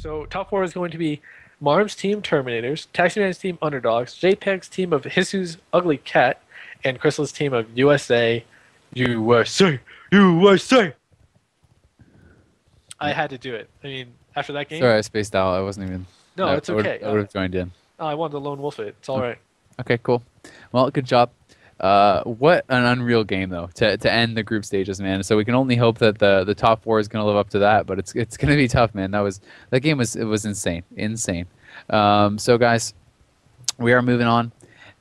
So top four is going to be Marm's team Terminators, Taximan's team Underdogs, JPEG's team of Hisu's Ugly Cat, and Crystal's team of USA, USA, USA. I had to do it. I mean, after that game, Sorry, I spaced out. I wasn't even. no, it's okay. I would have joined in. I wanted to lone wolf it. It's all right. Okay, cool. Well, good job. What an unreal game though to end the group stages, man. So we can only hope that the top four is going to live up to that, but it's going to be tough, man. That game was insane, insane. So guys, we are moving on,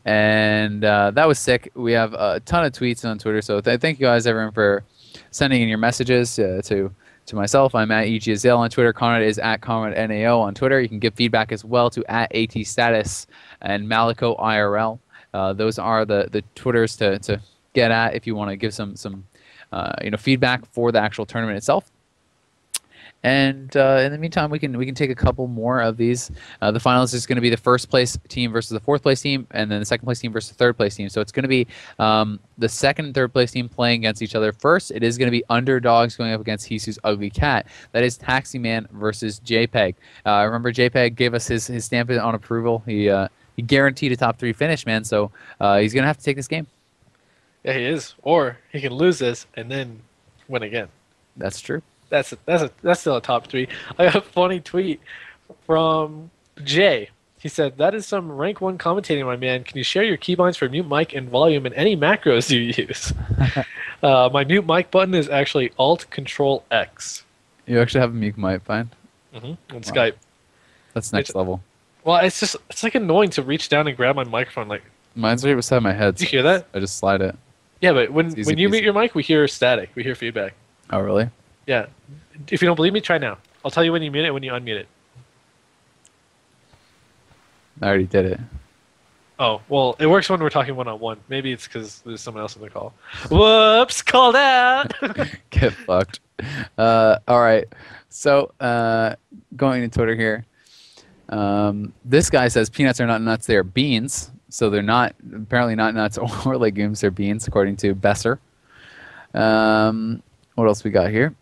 and that was sick. We have a ton of tweets on Twitter, so thank you guys everyone for sending in your messages to myself. I'm at Azael on Twitter. Conrad is at ConradNAO on Twitter. You can give feedback as well to at ATStatus and Malico IRL. Those are the Twitters to get at if you want to give some feedback for the actual tournament itself. And in the meantime, we can take a couple more of these. The finals is going to be the first place team versus the fourth place team, and then the second place team versus the third place team. So it's going to be the second and third place team playing against each other. First, it is going to be Underdogs going up against Hisu's Ugly Cat. That is Taxi Man versus JPEG. Remember, JPEG gave us his stamp on approval. He guaranteed a top 3 finish, man. So he's going to have to take this game. Yeah, he is. Or he can lose this and then win again. That's true. That's still a top 3. I got a funny tweet from Jay. He said, "That is some rank 1 commentating, my man. Can you share your keybinds for mute mic and volume and any macros you use?" My mute mic button is actually Alt Control X. You actually have a mute mic bind? On Skype. That's next level. Well, it's like annoying to reach down and grab my microphone. Like, mine's right beside my head. Did you hear that? I just slide it. Yeah, but when you mute your mic, we hear static. We hear feedback. Oh, really? Yeah. If you don't believe me, try now. I'll tell you when you mute it and when you unmute it. I already did it. Oh, well, it works when we're talking one-on-one. Maybe it's because there's someone else on the call. Whoops, called out! Get fucked. All right. So, going to Twitter here. This guy says peanuts are not nuts, they are beans. So they're not, apparently not nuts or legumes, they're beans, according to Besser. What else we got here?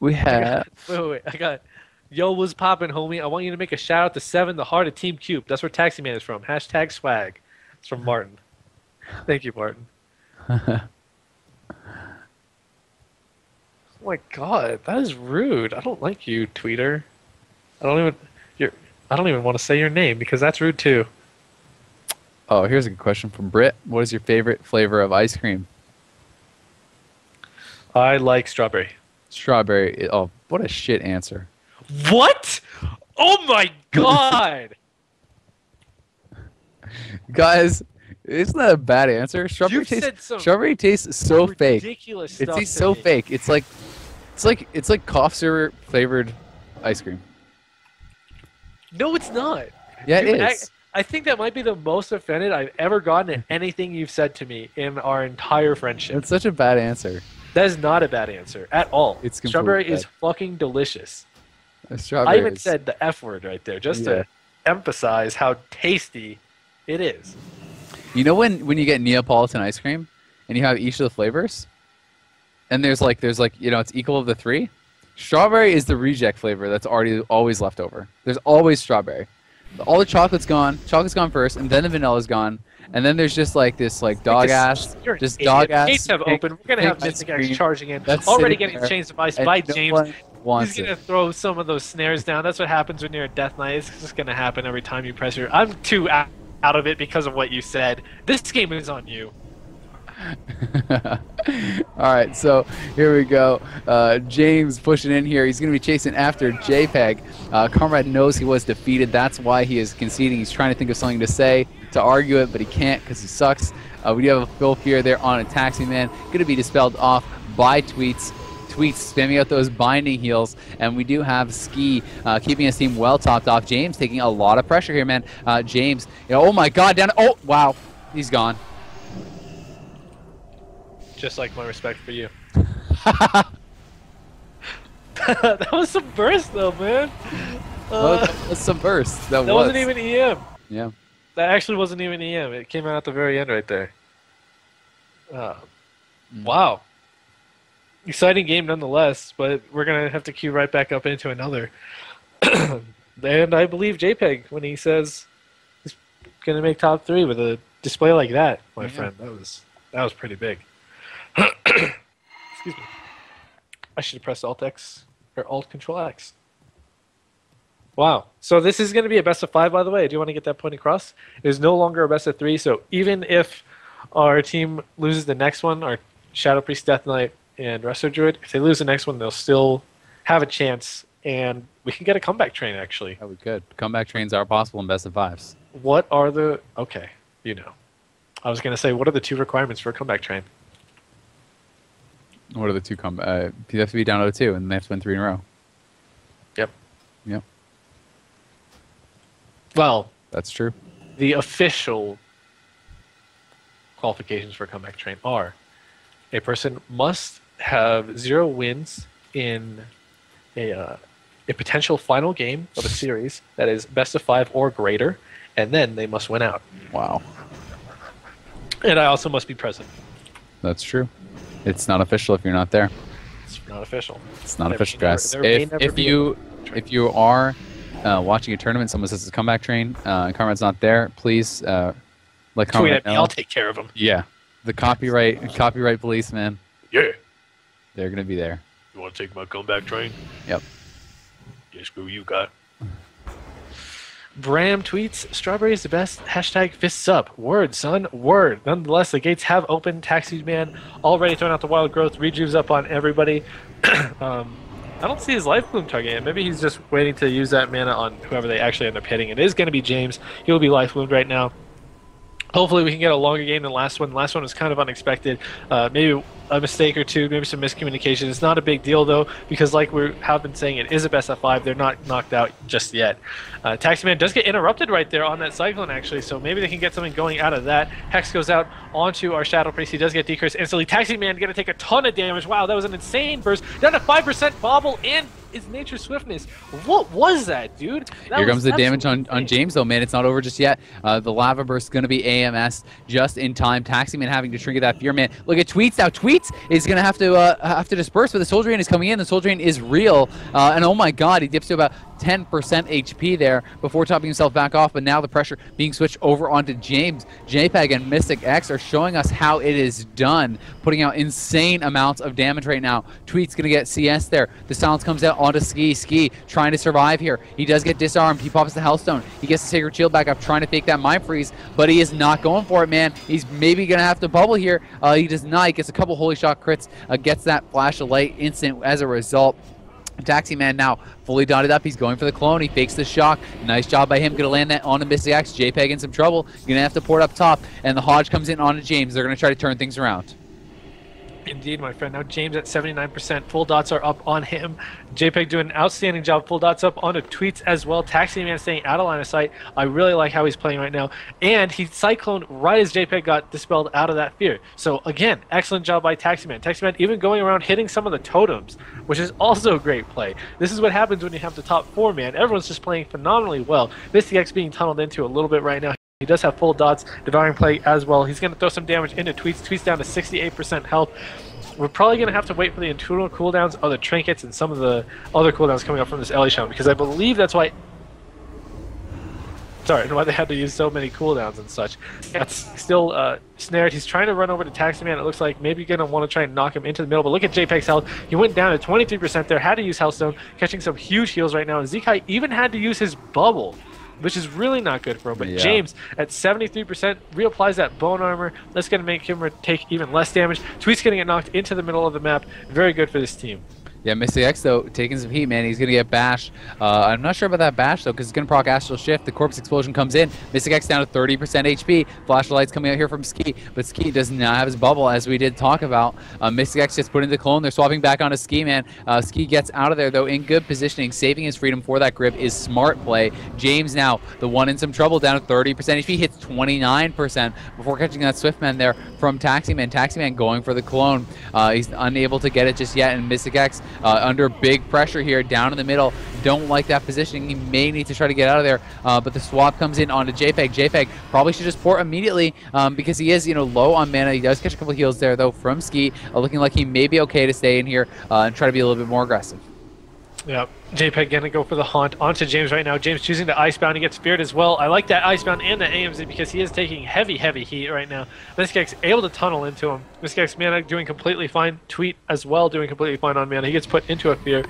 We have... Wait. I got... Yo, what's poppin', homie? I want you to make a shout out to 7, the heart of Team Cube. That's where Taxi Man is from. Hashtag swag. It's from Martin. Thank you, Martin. Oh my god, that is rude. I don't like you, tweeter. I don't even want to say your name because that's rude too. Oh, here's a good question from Britt. What is your favorite flavor of ice cream? I like strawberry. Strawberry. Oh, what a shit answer. What? Oh my god! Guys, isn't that a bad answer? Strawberry tastes so fake. Ridiculous stuff. It tastes so fake. It's like cough syrup flavored ice cream. No, it's not. Yeah, it is. I think that might be the most offended I've ever gotten at anything you've said to me in our entire friendship. It's such a bad answer. That is not a bad answer at all. It's strawberry bad. is fucking delicious. I even said the F word right there just to emphasize how tasty it is. You know when you get Neapolitan ice cream and you have each of the flavors, and there's like it's equal of the 3. Strawberry is the reject flavor that's always left over. There's always strawberry. All the chocolate's gone. Chocolate's gone first, and then the vanilla's gone, and then there's just like this dog ass. Gates have opened. We're gonna have Mystic X charging in. Already getting changed of ice by James. He's gonna throw some of those snares down. That's what happens when you're a Death Knight. It's just gonna happen every time you press your. I'm too out of it because of what you said. This game is on you. All right, so here we go. James pushing in here. He's going to be chasing after JPEG. Conrad knows he was defeated. That's why he is conceding. He's trying to think of something to say to argue it, but he can't because he sucks. We do have a Phil Fear there on a Taxi Man. Going to be dispelled off by tweets, spamming out those binding heals, and we do have Ski keeping his team well topped off. James taking a lot of pressure here, man. James, oh my god, down. Oh, wow. He's gone. Just like my respect for you. That was some burst, though, man. That was some burst. That wasn't even EM. Yeah. That actually wasn't even EM. It came out at the very end right there. Wow. Exciting game nonetheless, but we're going to have to queue right back up into another. And I believe JPEG when he says he's going to make top 3 with a display like that, my friend. That was pretty big. Excuse me. I should have pressed Alt X or Alt Control X. Wow. So this is going to be a best of 5, by the way. I do want to get that point across. It is no longer a best of 3. So even if our team loses the next one, our Shadow Priest, Death Knight, and Resto Druid, if they lose the next one, they'll still have a chance, and we can get a comeback train, actually. Oh, we could. Comeback trains are possible in best of 5s. What are the... Okay, you know. I was going to say, what are the 2 requirements for a comeback train? What are the 2 comeback? You have to be down to 2, and they have to win 3 in a row. Yep. Yep. Well... That's true. The official qualifications for a comeback train are a person must have 0 wins in a potential final game of a series that is best of 5 or greater, and then they must win out. Wow. And I also must be present. That's true. It's not official if you're not there. It's not official. It's not official, guys. If you are watching a tournament, someone says it's a comeback train, and Conrad's not there, please let Conrad know. I'll take care of him. Yeah. The copyright police, man. Yeah. They're going to be there. You want to take my comeback train? Yep. Yeah, screw you, got. Bram tweets, Strawberry is the best. Hashtag fists up. Word, son. Word. Nonetheless, the gates have opened. Taxi Man already throwing out the wild growth. Rejuves up on everybody. I don't see his life bloom target yet. Maybe he's just waiting to use that mana on whoever they actually end up hitting. It is going to be James. He will be life bloomed right now. Hopefully we can get a longer game than the last one. The last one was kind of unexpected. Maybe a mistake or 2, maybe some miscommunication. It's not a big deal, though, because like we have been saying, it is a best of 5. They're not knocked out just yet. Taximan does get interrupted right there on that Cyclone, actually, so maybe they can get something going out of that. Hex goes out onto our Shadow Priest. He does get decreased instantly. Taximan going to take a ton of damage. Wow, that was an insane burst. Down to 5% bobble and is Nature Swiftness. What was that, dude? Here comes the damage on James, though, man. It's not over just yet. The Lava Burst is going to be AMS just in time. Taximan having to trinket that Fear Man. Look at Tweets now. Tweets is going to have to disperse, but the Soul Drain is coming in. The Soul Drain is real. And oh my god, he dips to about 10% HP there before topping himself back off, but now the pressure being switched over onto James. JPEG and Mystic X are showing us how it is done, putting out insane amounts of damage right now. Tweet's going to get CS there. The silence comes out onto Ski. Ski trying to survive here. He does get disarmed. He pops the Hellstone. He gets the Sacred Shield back up, trying to fake that Mind Freeze, but he is not going for it, man. He's maybe going to have to bubble here. He does not. He gets a couple Holy Shock crits, gets that Flash of Light instant as a result. Taxi Man now fully dotted up. He's going for the clone. He fakes the shock. Nice job by him. Going to land that on the Mystic X. JPEG in some trouble. Going to have to pour it up top. And the Hodge comes in onto James. They're going to try to turn things around. Indeed, my friend. Now James at 79%. Full dots are up on him. JPEG doing an outstanding job. Full dots up onto Tweets as well. Taxi Man staying out of line of sight. I really like how he's playing right now. And he cycloned right as JPEG got dispelled out of that fear. So again, excellent job by Taxi Man. Taxi Man even going around hitting some of the totems, which is also a great play. This is what happens when you have the top 4 man. Everyone's just playing phenomenally well. Mystic X being tunneled into a little bit right now. He does have full dots, Devouring Plague as well. He's going to throw some damage into Tweets. Tweets down to 68% health. We're probably going to have to wait for the internal cooldowns of the trinkets and some of the other cooldowns coming up from this Ellie Shaman, because I believe that's why... Sorry, why they had to use so many cooldowns and such. That's still snared. He's trying to run over to Taximan. It looks like maybe going to want to try and knock him into the middle, but look at JPEG's health. He went down to 23% there, had to use Hellstone, catching some huge heals right now, and Zekai even had to use his bubble, which is really not good for him. But yeah. James at 73% reapplies that bone armor. That's going to make him take even less damage. Tweet's going to get knocked into the middle of the map. Very good for this team. Yeah, Mystic X, though, taking some heat, man. He's going to get bashed. I'm not sure about that bash, though, because it's going to proc Astral Shift. The Corpse Explosion comes in. Mystic X down to 30% HP. Flash of Light's coming out here from Ski, but Ski does not have his bubble, as we did talk about. Mystic X just put in the clone. They're swapping back onto Ski, man. Ski gets out of there, though, in good positioning. Saving his freedom for that grip is smart play. James now, the one in some trouble, down to 30% HP. Hits 29% before catching that Swiftman there from Taximan. Taximan going for the clone. He's unable to get it just yet, and Mystic X under big pressure here down in the middle. Don't like that positioning. He may need to try to get out of there, but the swap comes in onto JPEG. JPEG probably should just port immediately because he is, low on mana. He does catch a couple of heals there, though, from Ski, looking like he may be okay to stay in here and try to be a little bit more aggressive. Yeah, JPEG gonna go for the haunt onto James right now. James choosing to Icebound. He gets feared as well. I like that Icebound and the AMZ because he is taking heavy heat right now. Miskek's able to tunnel into him. Miskek's mana doing completely fine. Tweet as well doing completely fine on mana. He gets put into a fear.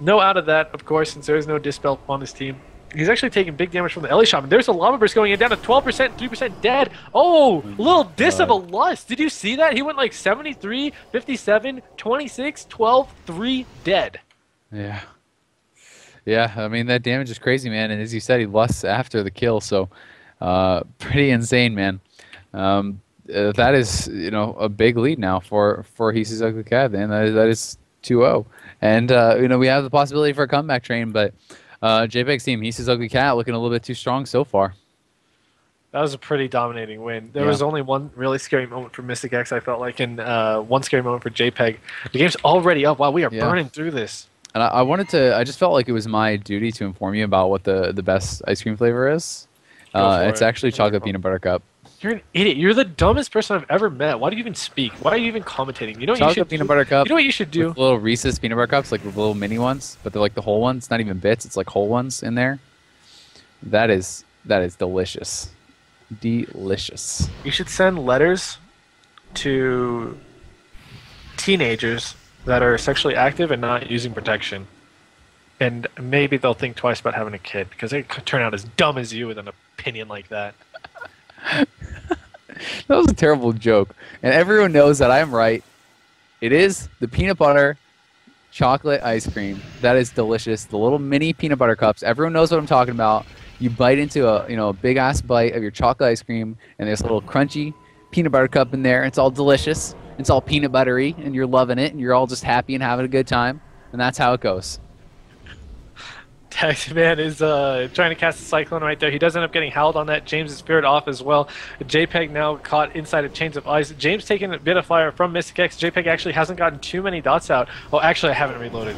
No out of that, of course, since there is no Dispel on his team. He's actually taking big damage from the Ellie Shaman. There's a Lava Burst going in down to 12%, 3% dead. Oh, little diss of a lust. Did you see that? He went like 73, 57, 26, 12, 3 dead. Yeah. Yeah, I mean, that damage is crazy, man. And as you said, he lusts after the kill, so pretty insane, man. That is, you know, a big lead now for Hisue Ugly Cat, man. That is 2-0. And, you know, we have the possibility for a comeback train, but JPEG's team, Hisue Ugly Cat, looking a little bit too strong so far. That was a pretty dominating win. There was only one really scary moment for Mystic X, I felt like, and one scary moment for JPEG. The game's already up. Wow, we are burning through this. And I just felt like it was my duty to inform you about what the best ice cream flavor is. It's actually chocolate peanut butter cup. You're an idiot. You're the dumbest person I've ever met. Why do you even speak? Why are you even commentating? You know what chocolate you should peanut butter cup. You know what you should do? Little Reese's peanut butter cups, like the little mini ones, but they're like the whole ones, not even bits. It's like whole ones in there. That is delicious. Delicious. You should send letters to teenagers that are sexually active and not using protection. And maybe they'll think twice about having a kid because they could turn out as dumb as you with an opinion like that. That was a terrible joke. And everyone knows that I'm right. It is the peanut butter chocolate ice cream. That is delicious. The little mini peanut butter cups. Everyone knows what I'm talking about. You bite into a big ass bite of your chocolate ice cream and there's a little crunchy peanut butter cup in there. It's all delicious. It's all peanut buttery, and you're loving it, and you're all just happy and having a good time, and that's how it goes. Taximan is trying to cast a Cyclone right there. He does end up getting howled on that. James is spirit off as well. JPEG now caught inside of Chains of Ice. James taking a bit of fire from Mystic X. JPEG actually hasn't gotten too many dots out. Oh, actually, I haven't reloaded.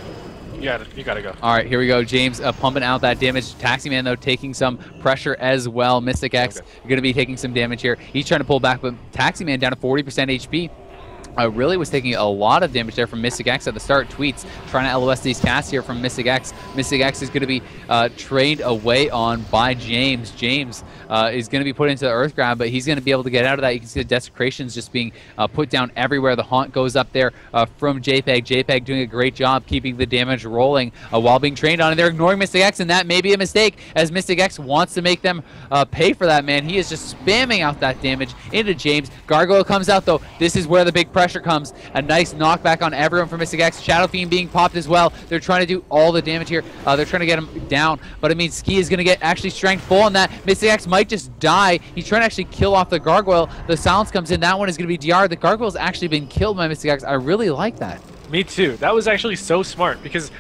You gotta go. All right, here we go. James pumping out that damage. Taximan, though, taking some pressure as well. Mystic X going to be taking some damage here. He's trying to pull back, but Taximan down to 40% HP. Really was taking a lot of damage there from Mystic X at the start. Tweets trying to LOS these casts here from Mystic X. Mystic X is going to be trained away on by James. James is going to be put into the Earth Grab, but he's going to be able to get out of that. You can see the Desecrations just being put down everywhere. The Haunt goes up there from JPEG. JPEG doing a great job keeping the damage rolling while being trained on, and they're ignoring Mystic X, and that may be a mistake as Mystic X wants to make them pay for that, man. He is just spamming out that damage into James. Gargoyle comes out, though. This is where the big pressure comes. A nice knockback on everyone from Mystic X. Shadow Fiend being popped as well. They're trying to do all the damage here. They're trying to get him down, but I mean, Ski is going to get actually strength full on that. Mystic X might just die. He's trying to actually kill off the Gargoyle. The silence comes in. That one is going to be DR. The Gargoyle's actually been killed by Mystic X. I really like that. Me too. That was actually so smart because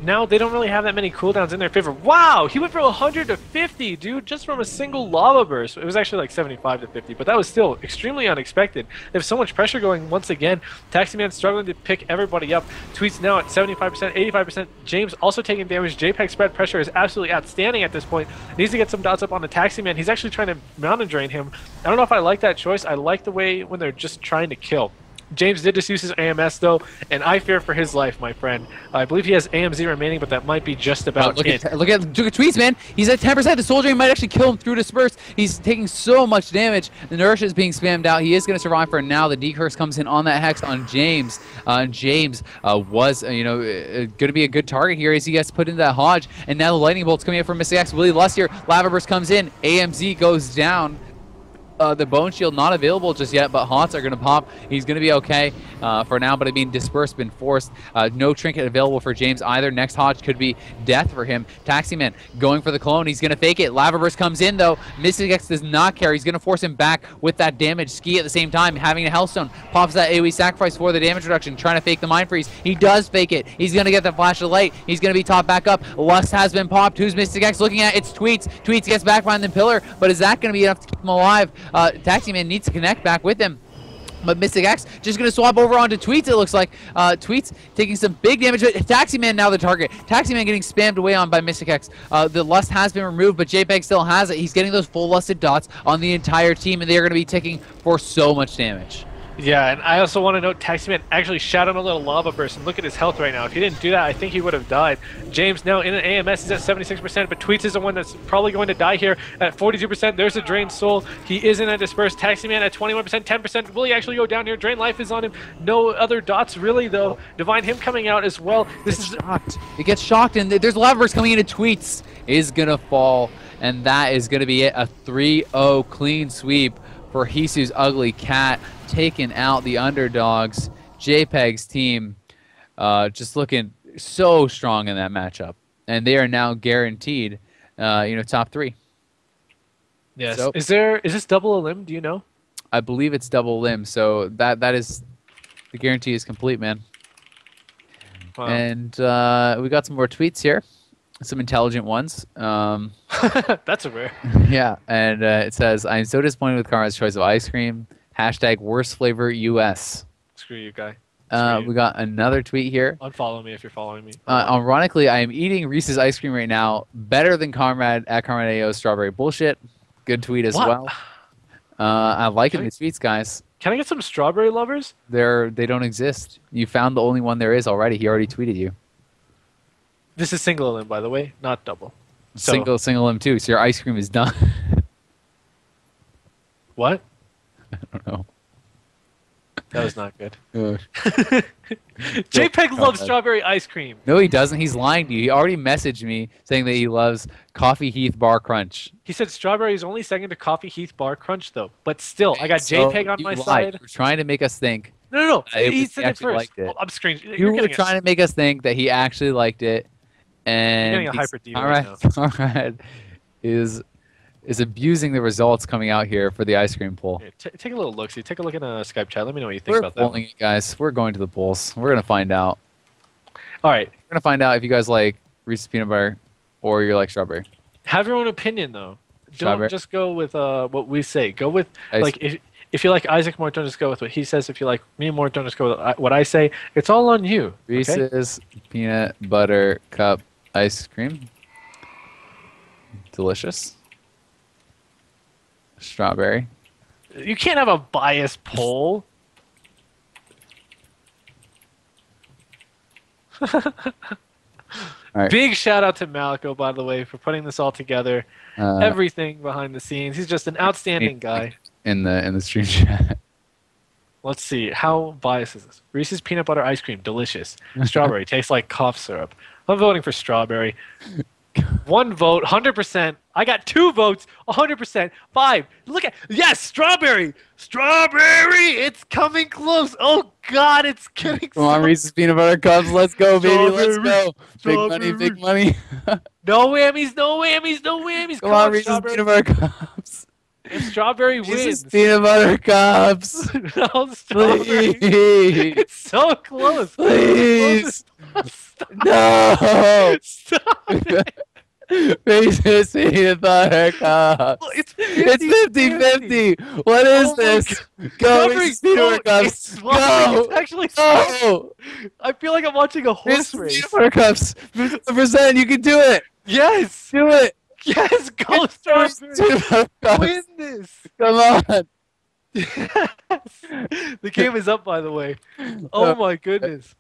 now they don't really have that many cooldowns in their favor. Wow, he went from 100 to 50, dude, just from a single lava burst. It was actually like 75 to 50, but that was still extremely unexpected. They have so much pressure going once again. Taximan struggling to pick everybody up. Tweets now at 75%, 85%. James also taking damage. JPEG spread pressure is absolutely outstanding at this point. Needs to get some dots up on the Taximan. He's actually trying to mountain drain him. I don't know if I like that choice. I like the way when they're just trying to kill. James did just use his AMS, though, and I fear for his life, my friend. I believe he has AMZ remaining, but that might be just about it. Look at Tweets, man. He's at 10%. The Soul Drain might actually kill him through Disperse. He's taking so much damage. The Nourish is being spammed out. He is going to survive for now. The Decurse comes in on that Hex on James. James was, going to be a good target here as he gets put into that Hodge, and now the Lightning Bolt's coming in from Mystic X. Willie Lust here. Lava Burst comes in. AMZ goes down. The Bone Shield not available just yet, but Haunts are going to pop. He's going to be okay for now, but I mean, Disperse been forced. No Trinket available for James either. Next Hodge could be death for him. Taximan going for the clone. He's going to fake it. Lava Burst comes in, though. Mystic X does not care. He's going to force him back with that damage. Ski at the same time, having a Hellstone. Pops that AoE sacrifice for the damage reduction, trying to fake the Mind Freeze. He does fake it. He's going to get the Flash of Light. He's going to be topped back up. Lust has been popped. Who's Mystic X looking at? It's Tweets. Tweets gets back behind the pillar, but is that going to be enough to keep him alive? Taximan needs to connect back with him. But Mystic X just going to swap over onto Tweets, it looks like. Tweets taking some big damage. Taximan now the target. Taximan getting spammed away on by Mystic X. The Lust has been removed, but JPEG still has it. He's getting those full lusted dots on the entire team, and they're going to be ticking for so much damage. Yeah, and I also want to note Taximan actually shot him a little lava burst, and look at his health right now. If he didn't do that, I think he would have died. James now in an AMS is at 76%, but Tweets is the one that's probably going to die here at 42%. There's a Drained Soul. He is in a Dispersed. Taximan at 21%, 10%. Will he actually go down here? Drain Life is on him. No other dots really, though. Divine him coming out as well. This is shocked. It gets shocked, and there's lava burst coming into Tweets. Is going to fall, and that is going to be it. A 3-0 clean sweep for Hisue's Ugly Cat, taking out the Underdogs. JPEG's team just looking so strong in that matchup, and they are now guaranteed, top 3. yes. So, Is this double elim? Do you know? I believe it's double limb, so that is the guarantee is complete, man. Wow. And we got some more tweets here, some intelligent ones. That's a rare. Yeah, and it says, "I'm so disappointed with Kara's choice of ice cream. Hashtag worst flavor US." Screw you, guy. We got another tweet here. Unfollow me if you're following me. Ironically, I am eating Reese's ice cream right now. Better than Conrad at Conradical strawberry bullshit. Good tweet as well. I'm liking the tweets, guys. Can I get some strawberry lovers? They don't exist. You found the only one there is already. He already tweeted you. This is single elim, by the way, not double. So, Single M2. So your ice cream is done. What? I don't know. That was not good. JPEG JPEG loves strawberry ice cream. No, he doesn't. He's lying to you. He already messaged me saying that he loves Coffee Heath Bar Crunch. He said strawberry is only second to Coffee Heath Bar Crunch, though. But still, I got JPEG on my side. You're trying to make us think. No. He said it actually first. liked it. Oh, I'm screen. You were trying to make us think that he actually liked it, and You're getting a hyper diva right now. Conrad is abusing the results coming out here for the ice cream poll. Here, take a little look. See, take a look in a Skype chat. Let me know what you think We're about that. polling it, guys. We're going to the polls. We're gonna find out. All right. We're gonna find out if you guys like Reese's peanut butter or you like strawberry. Have your own opinion, though. Strawberry. Don't just go with what we say. Go with Ice like if you like Isaac more, don't just go with what he says. If you like me more, don't just go with what I say. It's all on you. Okay? Reese's peanut butter cup ice cream. Delicious. Strawberry. You can't have a biased poll. All right. Big shout out to Malico, by the way, for putting this all together. Everything behind the scenes. He's just an outstanding guy. In the stream chat. Let's see. How biased is this? Reese's peanut butter ice cream, delicious. Strawberry tastes like cough syrup. I'm voting for strawberry. 1 vote, 100%. I got 2 votes, 100%. 5. Look at strawberry. Strawberry. It's coming close. Oh God, it's getting. Come on, Reese's peanut butter cups. Let's go, baby. Let's go. Big money, big money. No whammies, no whammies, no whammies. Come on, Reese's peanut butter cups. If strawberry Reese's wins. peanut butter cups. No, strawberry. Please. It's so close. Please. Stop. No. Stop it. Reese's peanut butter cups. It's 50-50. What is this? Go, Reese's peanut butter cups. Go. It's actually Go. I feel like I'm watching a horse Reese's race. peanut butter cups. 50%. You can do it. Yes. Do it. Yes. Go Reese's strawberry. peanut butter cups. Win this. Come on. Yes. The game is up, by the way. Oh my goodness.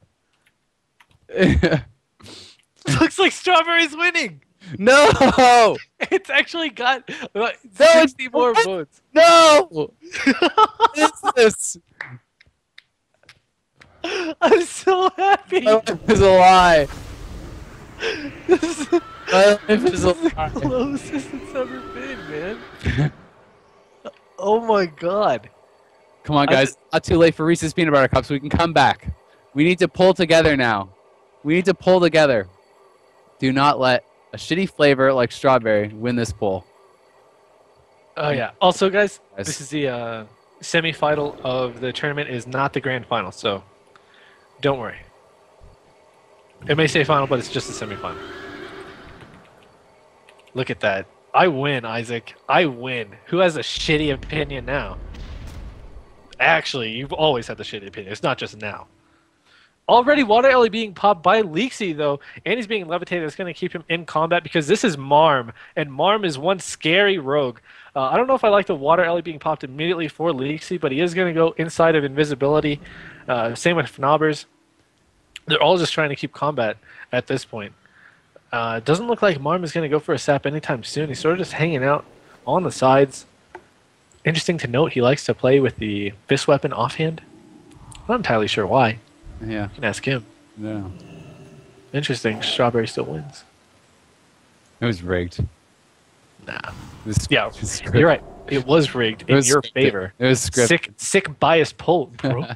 Looks like strawberry's winning. No. It's actually got it's 60 more what? votes. No. What is this? I'm so happy. My life is a lie. This is My life is a the lie. closest it's ever been, man. Oh my God. Come on, guys. Not too late for Reese's peanut butter cups. We can come back. We need to pull together now. We need to pull together. Do not let a shitty flavor like strawberry win this poll. Oh yeah. Also, guys, this is the semi-final of the tournament. Is not the grand final, so don't worry. It may say final, but it's just the semi-final. Look at that. I win, Isaac. I win. Who has a shitty opinion now? Actually, you've always had the shitty opinion. It's not just now. Already Water Ellie being popped by Leeksy, though, and he's being levitated. It's going to keep him in combat because this is Marm, and Marm is one scary rogue. I don't know if I like the Water Ellie being popped immediately for Leeksy, but he is going to go inside of invisibility. Same with Fnobbers. They're all just trying to keep combat at this point. It doesn't look like Marm is going to go for a sap anytime soon. He's sort of just hanging out on the sides. Interesting to note, he likes to play with the fist weapon offhand. I'm not entirely sure why. Yeah. You can ask him. Yeah. Interesting. Strawberry still wins. It was rigged. Nah. Yeah, you're right. It was rigged in your favor. It was scripted. Sick bias pull, bro.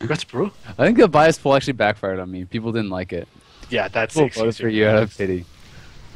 Congrats, bro. I think the bias pull actually backfired on me. People didn't like it. Yeah, that's for you out of pity.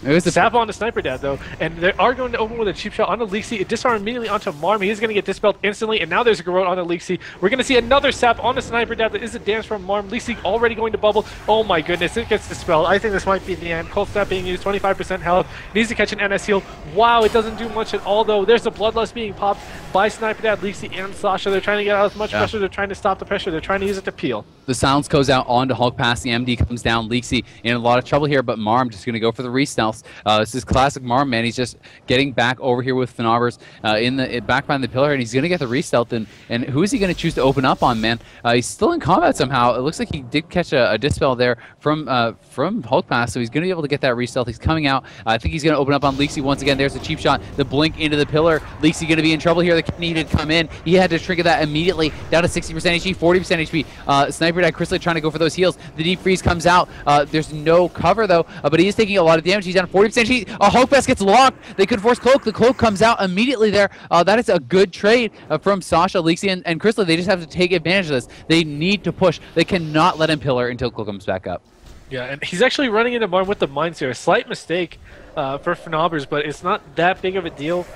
It was a sap on the Sniper Dad, though, and they are going to open with a cheap shot onto Leeksy. It disarmed immediately onto Marm. He's going to get dispelled instantly, and now there's a Garrote onto Leeksy. We're going to see another sap on the Sniper Dad that is a dance from Marm. Leeksy already going to bubble. Oh my goodness, it gets dispelled. I think this might be the end. Cold Snap being used, 25% health. Needs to catch an NS heal. Wow, it doesn't do much at all, though. There's a Bloodlust being popped by Sniper Dad, Leeksy, and Sasha. They're trying to get out as much pressure. They're trying to stop the pressure. They're trying to use it to peel. The silence goes out onto Hulk Pass. The MD comes down. Leeksy in a lot of trouble here, but Marm just going to go for the re-stealths. This is classic Marm, man. He's just getting back over here with Fnobbers back behind the pillar, and he's going to get the re-stealth. And who is he going to choose to open up on, man? He's still in combat somehow. It looks like he did catch a dispel there from Hulk Pass, so he's going to be able to get that re-stealth. He's coming out. I think he's going to open up on Leeksy once again. There's a cheap shot. The blink into the pillar. Leeksy going to be in trouble here. The kid needed to come in. He had to trinket that immediately. Down to 60% HP, 40% HP. Sniper Dad Chrysalid trying to go for those heals. The deep freeze comes out. There's no cover though, but he is taking a lot of damage. He's down 40% HP. Hulk Pass gets locked. They could force Cloak. The Cloak comes out immediately there. That is a good trade from Sasha, Leeksy, and Chrysalid. They just have to take advantage of this. They need to push. They cannot let him pillar until Cloak comes back up. Yeah, and he's actually running into Marm with the mines here. A slight mistake for Fnobbers, but it's not that big of a deal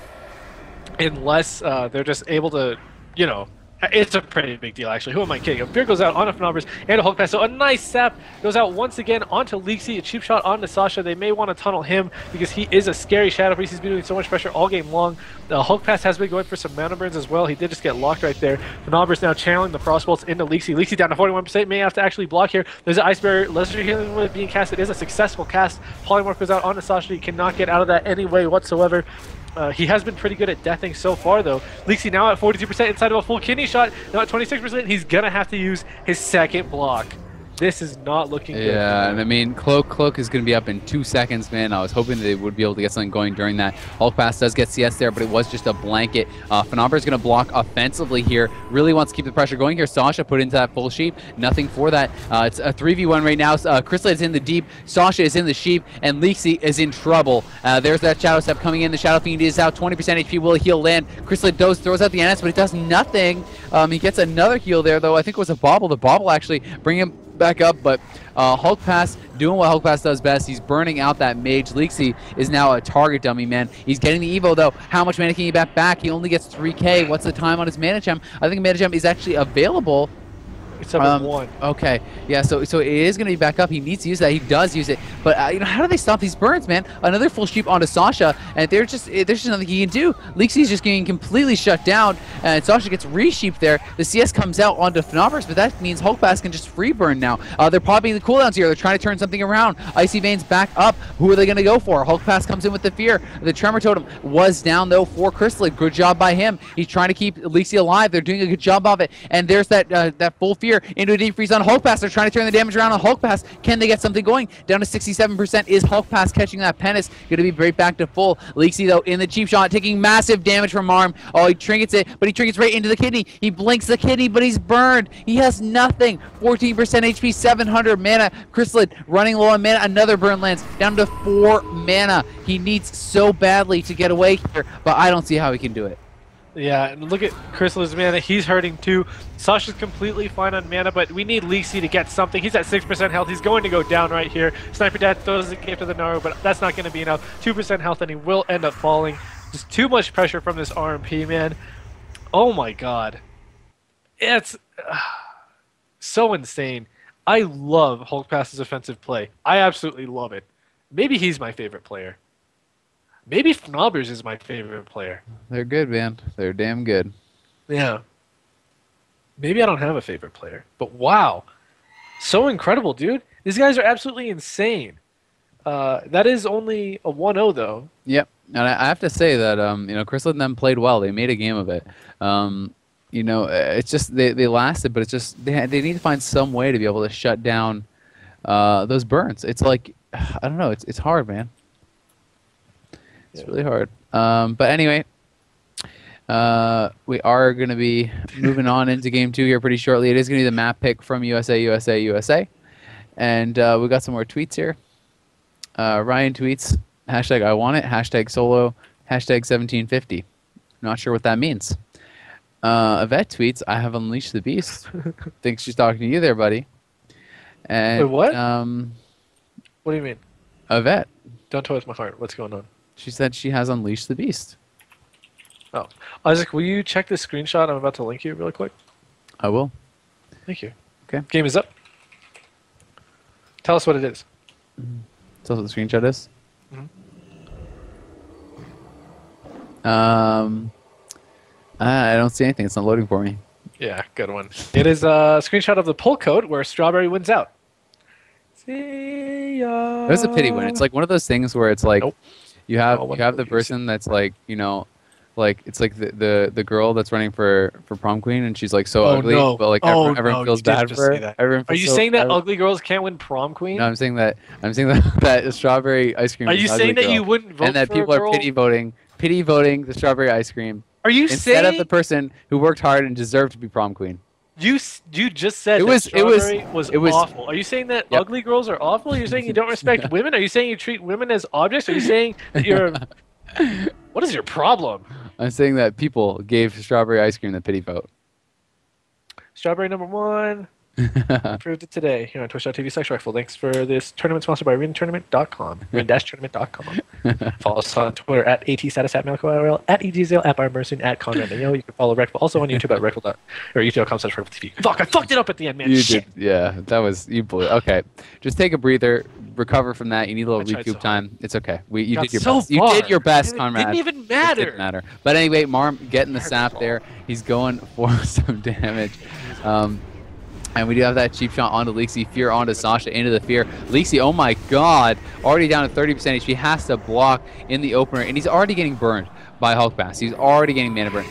unless they're just able to, you know, it's a pretty big deal, actually. Who am I kidding? A Fear goes out onto Fnobbers and a Hulk Pass. So a nice sap goes out once again onto Leeksy. A cheap shot onto Sasha. They may want to tunnel him because he is a scary Shadow Priest. He's been doing so much pressure all game long. The Hulk Pass has been going for some mana burns as well. He did just get locked right there. Fnobbers now channeling the Frost Bolts into Leeksy. Leeksy down to 41%. May have to actually block here. There's an Ice Barrier. Lesser Healing with being cast. It is a successful cast. Polymorph goes out onto Sasha. He cannot get out of that any way whatsoever. He has been pretty good at deathing so far, though. Leeksy now at 42% inside of a full kidney shot. Now at 26%, he's going to have to use his second block. This is not looking good. Yeah, and I mean, Cloak is going to be up in 2 seconds, man. I was hoping they would be able to get something going during that. Hulk Pass does get CS there, but it was just a blanket. Fnobber is going to block offensively here. Really wants to keep the pressure going here. Sasha put into that full sheep. Nothing for that. It's a 3v1 right now. Chrysalid is in the deep. Sasha is in the sheep, and Leeksy is in trouble. There's that Shadow Step coming in. The Shadow Fiend is out. 20% HP. Will heal land. Chrysalid throws out the NS, but it does nothing. He gets another heal there, though. I think it was a bobble. The bobble actually bring him back up, but Hulk Pass doing what Hulk Pass does best. He's burning out that mage. Leeksy is now a target dummy, man. He's getting the Evo, though. How much mana can he get back? He only gets 3k. What's the time on his mana gem? I think mana gem is actually available. It's up 1. Okay, yeah, so it is going to be back up. He needs to use that. He does use it. But, you know, how do they stop these burns, man? Another full sheep onto Sasha, and there's just nothing he can do. Leeksy's just getting completely shut down, and Sasha gets re-sheep there. The CS comes out onto Fnobbers, but that means Hulk Pass can just free burn now. They're popping the cooldowns here. They're trying to turn something around. Icy Veins back up. Who are they going to go for? Hulk Pass comes in with the fear. The Tremor Totem was down, though, for Chrysalid. Good job by him. He's trying to keep Leeksy alive. They're doing a good job of it, and there's that full fear into a deep freeze on Hulk Pass. They're trying to turn the damage around on Hulk Pass. Can they get something going? Down to 67%. Is Hulk Pass catching that Penis? Going to be right back to full. Leeksy, though, in the cheap shot, taking massive damage from Arm. Oh, he trinkets it, but he trinkets right into the kidney. He blinks the kidney, but he's burned. He has nothing. 14% HP, 700 mana. Chrysalid running low on mana. Another burn lands. Down to 4 mana. He needs so badly to get away here, but I don't see how he can do it. Yeah, and look at Chrysalid's mana. He's hurting too. Sasha's completely fine on mana, but we need Leeksy to get something. He's at 6% health. He's going to go down right here. Sniper Dad throws the gift to the Naru, but that's not going to be enough. 2% health, and he will end up falling. Just too much pressure from this RMP, man. Oh my god. It's so insane. I love Hulk Pass's offensive play. I absolutely love it. Maybe he's my favorite player. Maybe Fnobbers is my favorite player. They're good, man. They're damn good. Yeah. Maybe I don't have a favorite player, but wow. So incredible, dude. These guys are absolutely insane. That is only a 1-0 though. Yep, and I have to say that Chris and them played well. They made a game of it. It's just they lasted, but it's just they need to find some way to be able to shut down those burns. It's like I don't know. It's hard, man. It's really hard. But anyway, we are going to be moving on into game 2 here pretty shortly. It is going to be the map pick from USA, and we got some more tweets here. Ryan tweets, hashtag I want it, hashtag solo, hashtag 1750. Not sure what that means. Yvette tweets, I have unleashed the beast. Thinks she's talking to you there, buddy. And, Wait, what? What do you mean? Yvette. Don't toy with my heart. What's going on? She said she has unleashed the beast. Oh, Isaac, will you check this screenshot I'm about to link you really quick? I will. Thank you. Okay. Game is up. Tell us what it is. Tell us what the screenshot is. I don't see anything. It's not loading for me. Yeah, good one. It is a screenshot of the pull code where Strawberry wins out. See ya. It was a pity win. It's like one of those things where it's like Nope. you have No one you have the believes person that's like like it's like the girl that's running for prom queen and she's like so Oh, ugly, no. but like Oh, everyone no, feels you did bad just for say her. that. Everyone Are feels you so saying that bad. ugly girls can't win prom queen? No, I'm saying that that strawberry ice cream. Are is you an ugly saying that girl, you wouldn't vote and that for people a are girl? pity voting the strawberry ice cream Are you instead saying of the person who worked hard and deserved to be prom queen? you just said It that was- Strawberry was it was- awful? Are you saying that Yep. ugly girls are awful? You're saying you don't respect women? Are you saying you treat women as objects? Are you saying that you're what is your problem? I'm saying that people gave strawberry ice cream the pity vote. Strawberry number 1 proved it today here on twitch.tv/Reckful. Thanks for this tournament sponsored by arenatournament.com. Arena-tournament.com. Follow us on Twitter at ATStatus, at MalcoIRL, at EGZale, at Barmerson, at Conradical. You can follow Reckful also on YouTube at Reckful. Or youtube.com/ReckfulTV. Fuck, I fucked it up at the end, man. You Shit. did, yeah. That was you blew it. Okay, just take a breather, recover from that. You need a little I tried recoup so time. It's okay. You Got did your so best. You far. did your best, It Conrad. didn't even It matter. didn't matter. But anyway, Marm getting the Hurt sap us there. He's going for some damage. And we do have that cheap shot onto Lixie, Fear onto Sasha, into the Fear. Lixie, oh my god, already down to 30% HP, has to block in the opener, and he's already getting burned by Hulk Bass. He's already getting mana burn.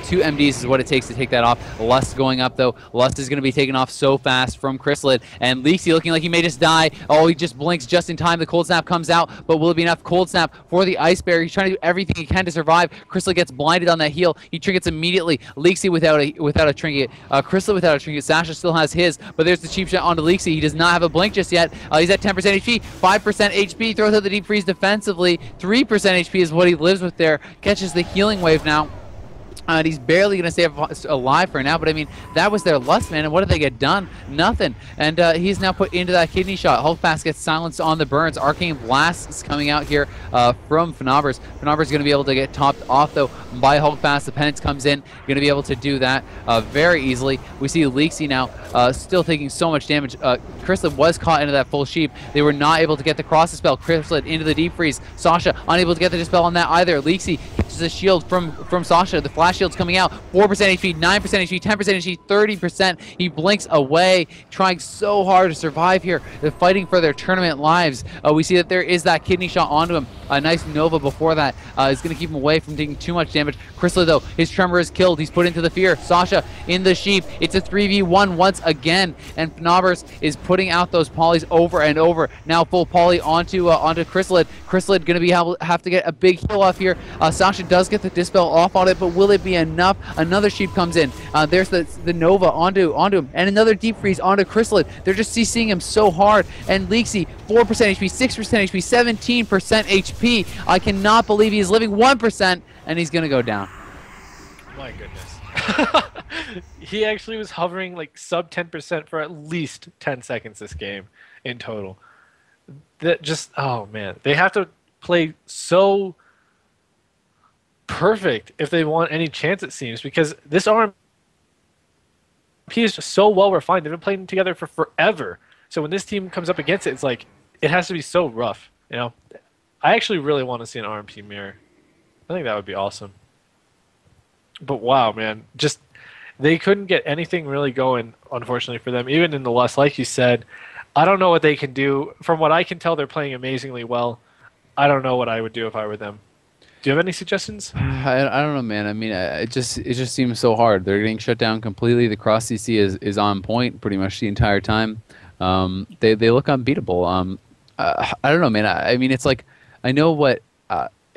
2 MDs is what it takes to take that off. Lust going up, though. Lust is going to be taken off so fast from Chrysalid, and Lixie looking like he may just die. Oh, he just blinks just in time. The Cold Snap comes out, but will it be enough? Cold Snap for the Ice Bear. He's trying to do everything he can to survive. Chrysalid gets blinded on that heal. He trinkets immediately. Lixie without a trinket. Chrysalid without a trinket. Sasha still has his, but there's the cheap shot onto Lixie. He does not have a blink just yet. He's at 10% HP, 5% HP. Throws out the deep freeze defensively. 3% HP is what he lives with there. Catches the healing wave now. And he's barely going to stay alive for now, but I mean, that was their Lust, man, and what did they get done? Nothing. And he's now put into that kidney shot. Hulk Pass gets silenced on the burns. Arcane Blast is coming out here from Fnobers. Fnobers going to be able to get topped off, though, by Hulk Pass. The Penance comes in, going to be able to do that very easily. We see Lixie now still taking so much damage. Chrysalid was caught into that full sheep. They were not able to get the cross dispel. Chrysalid into the deep freeze. Sasha unable to get the dispel on that either. Lixie catches a shield from Sasha. The flash shield's coming out. 4% HP, 9% HP, 10% HP, 30%. He blinks away, trying so hard to survive here. They're fighting for their tournament lives. We see that there is that kidney shot onto him. A nice Nova before that is going to keep him away from taking too much damage. Chrysalid, though, his Tremor is killed. He's put into the Fear. Sasha in the sheep. It's a 3v1 once again, and Fnobers is putting out those polys over and over. Now full poly onto Chrysalid. Chrysalid going to have to get a big heal off here. Sasha does get the dispel off on it, but will it be enough? Another sheep comes in. There's the Nova onto him, and another deep freeze onto Chrysalid. They're just CCing him so hard. And Lixie, 4% HP, 6% HP, 17% HP. I cannot believe he is living 1%, and he's going to go down. My goodness. He actually was hovering like sub 10% for at least 10 seconds this game in total. That just, oh man. They have to play so perfect if they want any chance, it seems, because this RMP is just so well refined. They've been playing together for forever. So when this team comes up against it, it's like, it has to be so rough, you know? I actually really want to see an RMP mirror. I think that would be awesome. But wow, man, just they couldn't get anything really going, unfortunately for them. Even in the Lust, like you said, I don't know what they can do. From what I can tell, they're playing amazingly well. I don't know what I would do if I were them. Do you have any suggestions? I don't know, man. I mean, it just seems so hard. They're getting shut down completely. The cross CC is on point pretty much the entire time. They look unbeatable. I don't know, man. I mean, it's like I know what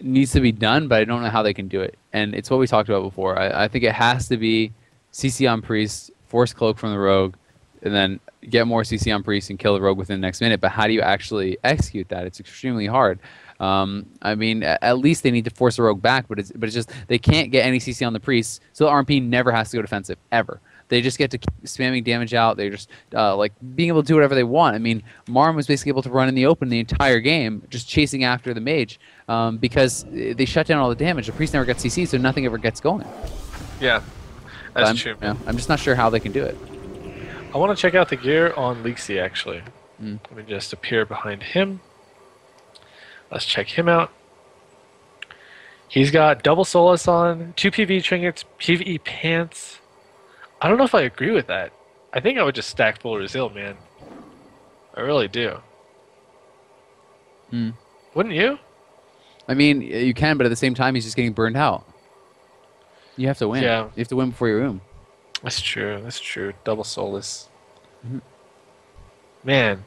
needs to be done, but I don't know how they can do it. And it's what we talked about before. I think it has to be CC on Priest, force cloak from the rogue, and then get more CC on Priest and kill the rogue within the next minute. But how do you actually execute that? It's extremely hard. I mean, at least they need to force the rogue back, but it's just they can't get any CC on the Priest, so the RMP never has to go defensive ever. They just get to keep spamming damage out. They're just like being able to do whatever they want. I mean, Marm was basically able to run in the open the entire game, just chasing after the mage because they shut down all the damage. The Priest never got CC, so nothing ever gets going. Yeah, that's true. Yeah, I'm just not sure how they can do it. I want to check out the gear on Leaksy, actually. Let me just appear behind him. Let's check him out. He's got double Solace on, 2 PvE trinkets, PvE pants. I don't know if I agree with that. I think I would just stack full Resil, man. I really do. Wouldn't you? I mean, you can, but at the same time, he's just getting burned out. You have to win. Yeah. You have to win before you room. That's true. That's true. Double Solace. Man,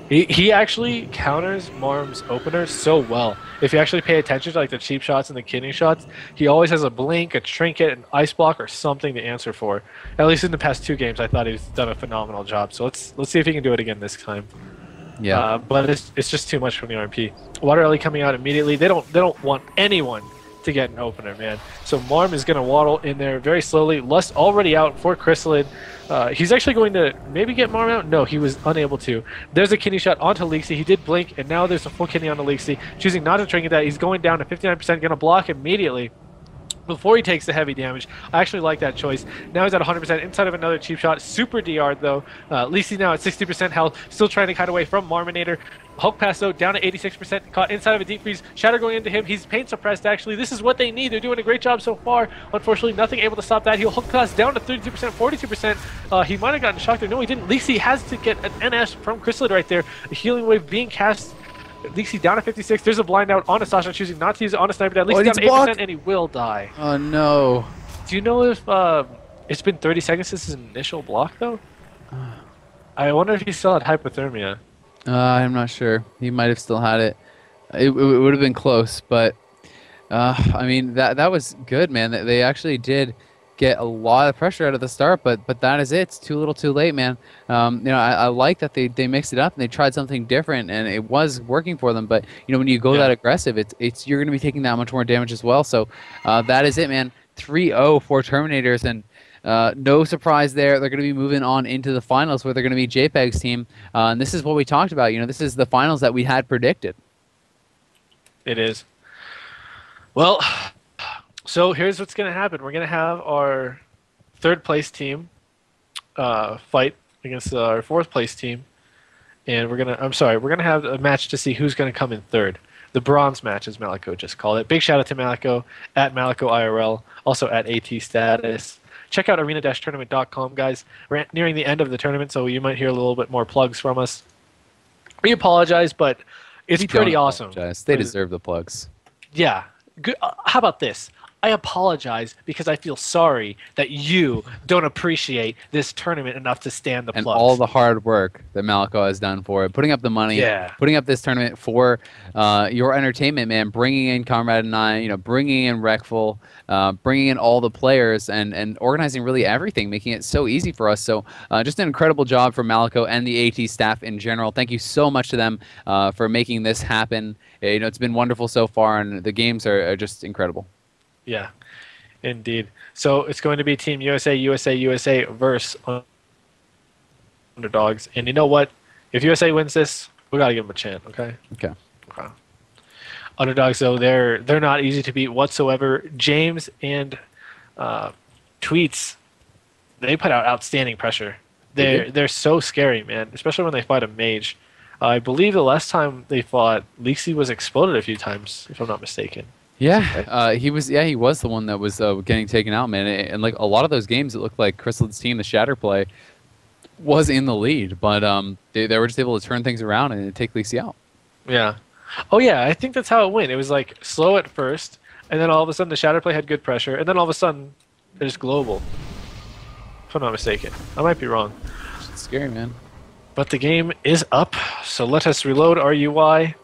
he actually counters Marm's opener so well. If you actually pay attention to like the cheap shots and the kidney shots, he always has a blink, a trinket, an ice block, or something to answer for. At least in the past 2 games, I thought he's done a phenomenal job. So let's see if he can do it again this time. Yeah. But it's just too much from the RMP. Water Ellie coming out immediately. They don't want anyone to get an opener, man. So Marm is going to waddle in there very slowly. Lust already out for Chrysalid. He's actually going to maybe get Marm out. No, he was unable to. There's a kidney shot onto Leaksy. He did blink, and now there's a full kidney onto Leaksy. Choosing not to trinket that. He's going down to 59%, going to block immediately before he takes the heavy damage. I actually like that choice. Now he's at 100% inside of another cheap shot. Super DR though. Leaksy now at 60% health, still trying to cut away from Marminator. Hulk pass though, down to 86%, caught inside of a deep freeze. Shatter going into him. He's pain suppressed actually. This is what they need. They're doing a great job so far. Unfortunately, nothing able to stop that. He'll Hulk pass down to 32%, 42%. He might have gotten shocked there. No, he didn't. Leaksy has to get an NS from Chrysalid right there. A healing wave being cast. Leaksy down to 56. There's a blind out on Asasha, choosing not to use it on a sniper. At least down to 8%, and he will die. Oh no. Do you know if it's been 30 seconds since his initial block though? I wonder if he still had hypothermia. I'm not sure. He might have still had it. It would have been close, but I mean that was good, man. They actually did get a lot of pressure out of the start, but that is it. It's too little, too late, man. I like that they mixed it up and they tried something different, and it was working for them. But when you go that aggressive, it's you're going to be taking that much more damage as well. So that is it, man. 3-0 for Terminators, and no surprise there. They're going to be moving on into the finals where they're going to be JPEG's team. And this is what we talked about. This is the finals that we had predicted. It is. Well, so here's what's going to happen. We're going to have our 3rd place team fight against our 4th place team. And we're going to have a match to see who's going to come in 3rd. The bronze match, as Malico just called it. Big shout out to Malico, at Malico IRL, also at AT Status. Check out arena-tournament.com, guys. We're nearing the end of the tournament, so you might hear a little bit more plugs from us. We apologize, but it's pretty awesome. They deserve the plugs. Yeah. Good. How about this? I apologize because I feel sorry that you don't appreciate this tournament enough to stand the plugs. And all the hard work that Malico has done for it, putting up the money, putting up this tournament for your entertainment, man, bringing in Conrad and I, bringing in Reckful, bringing in all the players, and organizing really everything, making it so easy for us. So just an incredible job from Malico and the AT staff in general. Thank you so much to them for making this happen. It's been wonderful so far, and the games are just incredible. Yeah, indeed. So it's going to be Team USA versus Underdogs. And you know what? If USA wins this, we got to give them a chance, okay? Okay. Underdogs, though, they're not easy to beat whatsoever. James and Tweets, they put out outstanding pressure. They're so scary, man, especially when they fight a mage. I believe the last time they fought, Leaksy was exploded a few times, if I'm not mistaken. Yeah, he was. Yeah, he was the one that was getting taken out, man. And like a lot of those games, it looked like Chrysalids' team, the Shatter play, was in the lead, but they were just able to turn things around and take Lisi out. Yeah. Oh yeah, I think that's how it went. It was like slow at first, and then all of a sudden the Shatter play had good pressure, and then all of a sudden there's global. If I'm not mistaken, I might be wrong. It's scary, man. But the game is up, so let us reload our UI.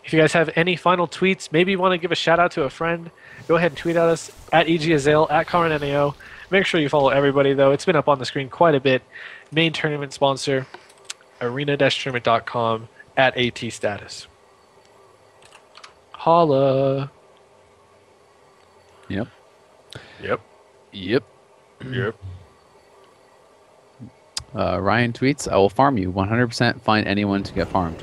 If you guys have any final tweets, maybe you want to give a shout out to a friend, go ahead and tweet at us at Azael, at Conradical. Make sure you follow everybody, though. It's been up on the screen quite a bit. Main tournament sponsor, arena-tournament.com, at AT status. Holla. Yep. Yep. Yep. Yep. Ryan tweets, I will farm you. 100% find anyone to get farmed.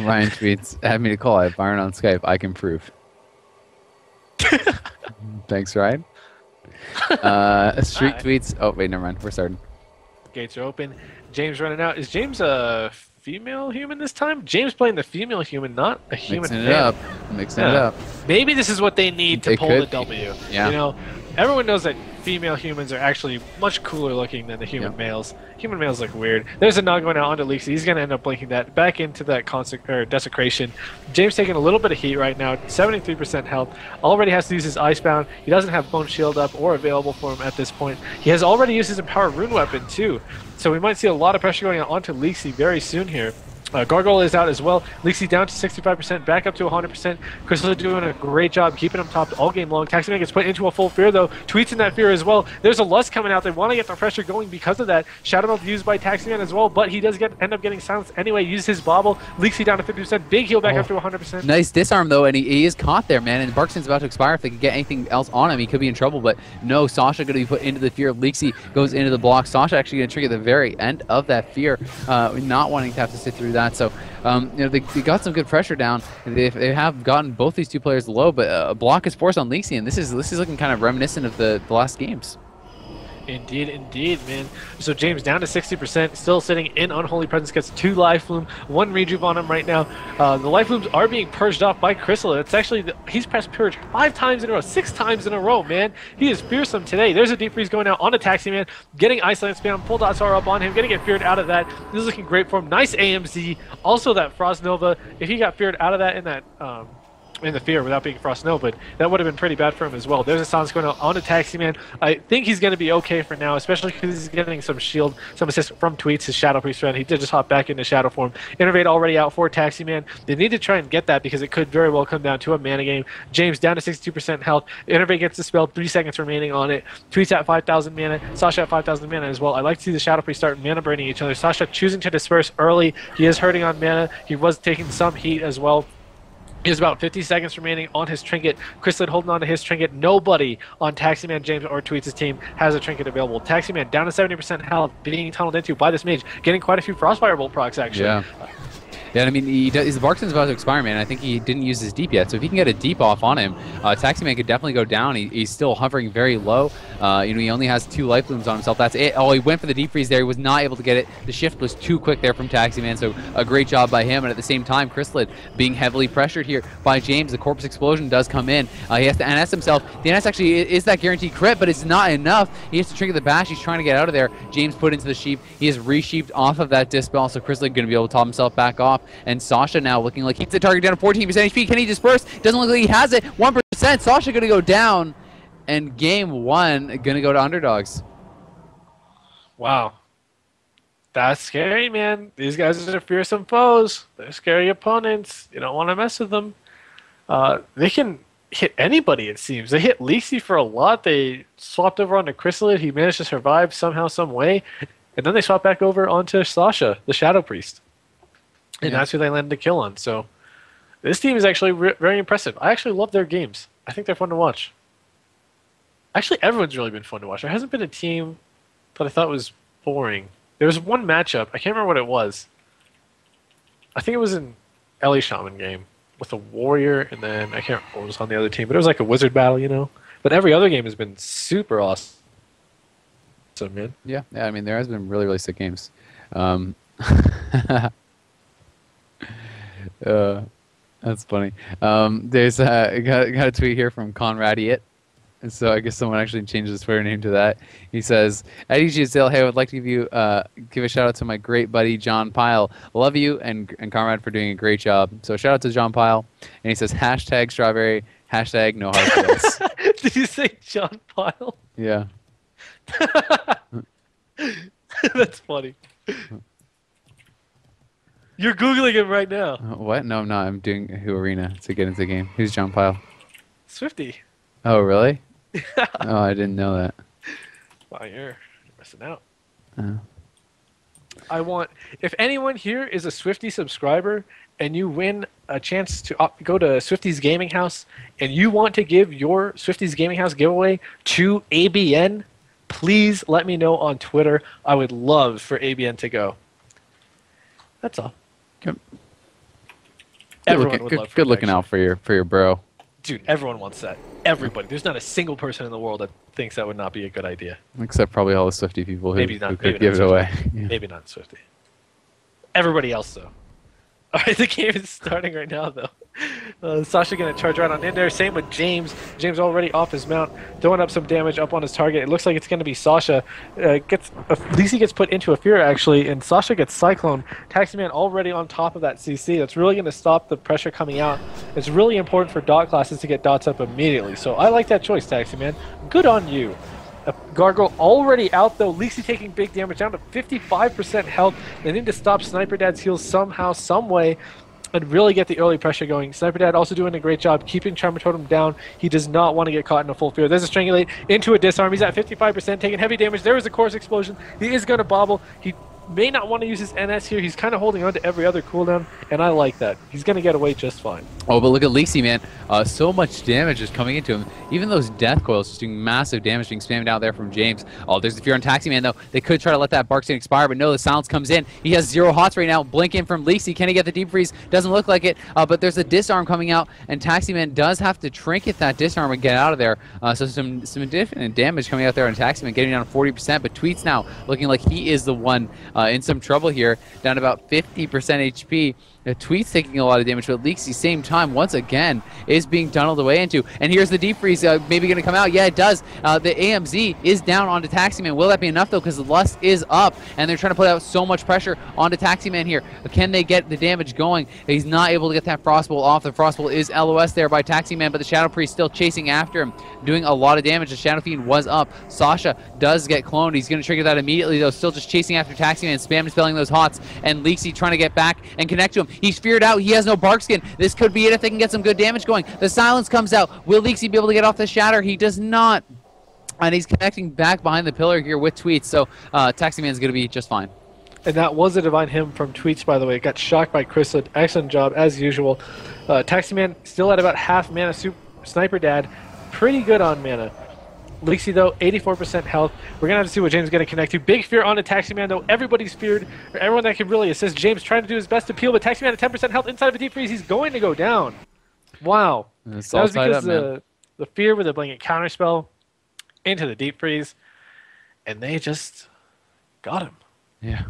Ryan tweets, add me to call. I have Byron on Skype. I can prove. Thanks, Ryan. Streak tweets. Oh, wait, never mind. We're starting. Gates are open. James running out. Is James a female human this time? James playing the female human, not a human Mixing it male. up. Mixing it up. Maybe this is what they need to They pull could. the W. Yeah. You know, everyone knows that female humans are actually much cooler looking than the human males. Human males look weird. There's a nod going out onto Leaks. He's going to end up blinking that back into that desecration. James taking a little bit of heat right now. 73% health. Already has to use his Icebound. He doesn't have Bone Shield up or available for him at this point. He has already used his Empower Rune Weapon too. So we might see a lot of pressure going out onto Leaksy very soon here. Gargoyle is out as well. Leaksy down to 65%, back up to 100%. Crystal doing a great job keeping him topped all game long. Taximan gets put into a full fear though. Tweets in that fear as well. There's a Lust coming out. They want to get the pressure going because of that. Shadow Melt used by Taximan as well, but he does end up getting silenced anyway. Uses his bobble. Leaksy down to 50%. Big heal back up to 100%. Nice disarm though, and he is caught there, man. And Barkston's about to expire. If they could get anything else on him, he could be in trouble. But no, Sasha going to be put into the fear. Leaksy goes into the block. Sasha actually going to trigger the very end of that fear, not wanting to have to sit through that. So. You know, they got some good pressure down. They have gotten both these two players low, but a block is forced on Leaksy, and this is looking kind of reminiscent of the last games. Indeed, indeed, man. So James down to 60%, still sitting in Unholy Presence, gets 2 Life Bloom, 1 Rejuve on him right now. The Life Blooms are being purged off by Crystal. It's actually, he's pressed Purge 5 times in a row, 6 times in a row, man. He is fearsome today. There's a Deep Freeze going out on a Taxi Man, getting Iceland Spam, full dots are up on him, gonna get feared out of that. This is looking great for him. Nice AMZ. Also that Frost Nova, if he got feared out of that in that, in the fear without being Frost Nova, that would have been pretty bad for him as well. There's a silence going on a Taxi Man. I think he's going to be okay for now, especially because he's getting some shield, some assist from Tweets, his Shadow Priest friend. He did just hop back into Shadow form. Innervate already out for Taxi Man. They need to try and get that because it could very well come down to a mana game. James down to 62% health. Innervate gets dispelled, 3 seconds remaining on it. Tweets at 5,000 mana. Sasha at 5,000 mana as well. I like to see the Shadow Priest start mana burning each other. Sasha choosing to disperse early. He is hurting on mana. He was taking some heat as well. He has about 50 seconds remaining on his trinket. Chrysalid holding on to his trinket. Nobody on Taximan, James, or Tweets' team has a trinket available. Taximan down to 70% health, being tunneled into by this mage, getting quite a few Frostfire Bolt procs, actually. Yeah. Yeah, I mean, his Barkston's about to expire, man. I think he didn't use his deep yet, so if he can get a deep off on him, Taximan could definitely go down. He's still hovering very low. You know, he only has 2 life blooms on himself. That's it. Oh, he went for the deep freeze there. He was not able to get it. The shift was too quick there from Taximan, so a great job by him. And at the same time, Chrysalid being heavily pressured here by James. The Corpus Explosion does come in. He has to NS himself. The NS actually is that guaranteed crit, but it's not enough. He has to trigger the bash. He's trying to get out of there. James put into the sheep. He is re-sheeped off of that Dispel, so Chrysalid going to be able to top himself back off. And Sasha now looking like keeps the target down to 14% HP. Can he disperse? Doesn't look like he has it. 1%. Sasha going to go down. And game 1 going to go to Underdogs. Wow. That's scary, man. These guys are fearsome foes. They're scary opponents. You don't want to mess with them. They can hit anybody, it seems. They hit Leaksy for a lot. They swapped over onto Chrysalid. He managed to survive somehow, some way. And then they swapped back over onto Sasha, the Shadow Priest. And that's who they landed the kill on. So this team is actually very impressive. I actually love their games. I think they're fun to watch. Actually, everyone's really been fun to watch. There hasn't been a team that I thought was boring. There was one matchup. I can't remember what it was. I think it was an Ellie Shaman game with a warrior, and then I can't remember what was on the other team. But it was like a wizard battle, you know? But every other game has been super awesome, man. Yeah, I mean, there has been really, really sick games. That's funny. There's got a tweet here from Conradical. So I guess someone actually changed his Twitter name to that. He says, "At Azael, hey, I would like to give a shout out to my great buddy John Pyle. Love you and Conrad for doing a great job. So shout out to John Pyle." And he says, hashtag strawberry, hashtag no hard feelings. Did you say John Pyle? Yeah. That's funny. You're Googling him right now. What? No, I'm not. I'm doing Who Arena to get into the game. Who's John Pyle? Swifty. Oh, really? Oh, I didn't know that. Wow, you're missing out. Oh. I want, if anyone here is a Swifty subscriber and you win a chance to go to Swifty's Gaming House and you want to give your Swifty's Gaming House giveaway to ABN, please let me know on Twitter. I would love for ABN to go. That's all. Good. Everyone would love for good it, looking actually. out for your bro. Dude, everyone wants that. Everybody. There's not a single person in the world that thinks that would not be a good idea. Except probably all the Swifty people who, Maybe not. who could Maybe give not it away. Swifty. Yeah. Maybe not Swifty. Everybody else, though. All right, the game is starting right now, though. Sasha going to charge right on in there. Same with James. James already off his mount, throwing up some damage up on his target. It looks like it's going to be Sasha. Lisi gets put into a fear, actually, and Sasha gets Cyclone. Taximan already on top of that CC. That's really going to stop the pressure coming out. It's really important for dot classes to get dots up immediately. So I like that choice, Taximan. Good on you. Gargoyle already out, though. Lisi taking big damage, down to 55% health. They need to stop Sniper Dad's heals somehow, some way, and really get the early pressure going. Sniper Dad also doing a great job keeping Charmer Totem down. He does not want to get caught in a full fear. There's a Strangulate into a Disarm. He's at 55%, taking heavy damage. There is a Chorus Explosion. He is going to bobble. He may not want to use his NS here. He's kind of holding on to every other cooldown, and I like that. He's going to get away just fine. Oh, but look at Lisi, man. So much damage is coming into him. Even those death coils just doing massive damage being spammed out there from James. Oh, there's the fear on Taxi Man, though. They could try to let that Bark Stain expire, but no, the silence comes in. He has 0 hots right now. Blink in from Lisi. Can he get the deep freeze? Doesn't look like it, but there's a disarm coming out, and Taxi Man does have to trinket that disarm and get out of there. So some different damage coming out there on Taxi Man, getting down to 40%, but Tweets now looking like he is the one in some trouble here, down to about 50% HP. Tweet's taking a lot of damage, but Lisi, same time, once again, is being tunneled away into. And here's the deep freeze, maybe going to come out. Yeah, it does. The AMZ is down onto Taximan. Will that be enough, though? Because the Lust is up, and they're trying to put out so much pressure onto Taximan here. Can they get the damage going? He's not able to get that Frostbolt off. The Frostbolt is LOS there by Taximan, but the Shadow Priest still chasing after him, doing a lot of damage. The Shadow Fiend was up. Sasha does get cloned. He's going to trigger that immediately, though. Still just chasing after Taximan, spam spelling those hots, and Lisi trying to get back and connect to him. He's feared out. He has no bark skin. This could be it if they can get some good damage going. The silence comes out. Will Lixie be able to get off the shatter? He does not. And he's connecting back behind the pillar here with Tweets. So Taximan's going to be just fine. And that was a divine hymn from Tweets, by the way. Got shocked by Chrysalid. Excellent job, as usual. Taximan still at about half mana. Sniper Dad, pretty good on mana. Lixie, though, 84% health. We're going to have to see what James is going to connect to. Big fear on the Taximan, though. Everybody's feared. Everyone that can really assist. James trying to do his best to peel, but Taximan at 10% health inside of a deep freeze. He's going to go down. Wow. It's That all was tied because up, the fear with the blanket counterspell into the deep freeze, and they just got him. Yeah.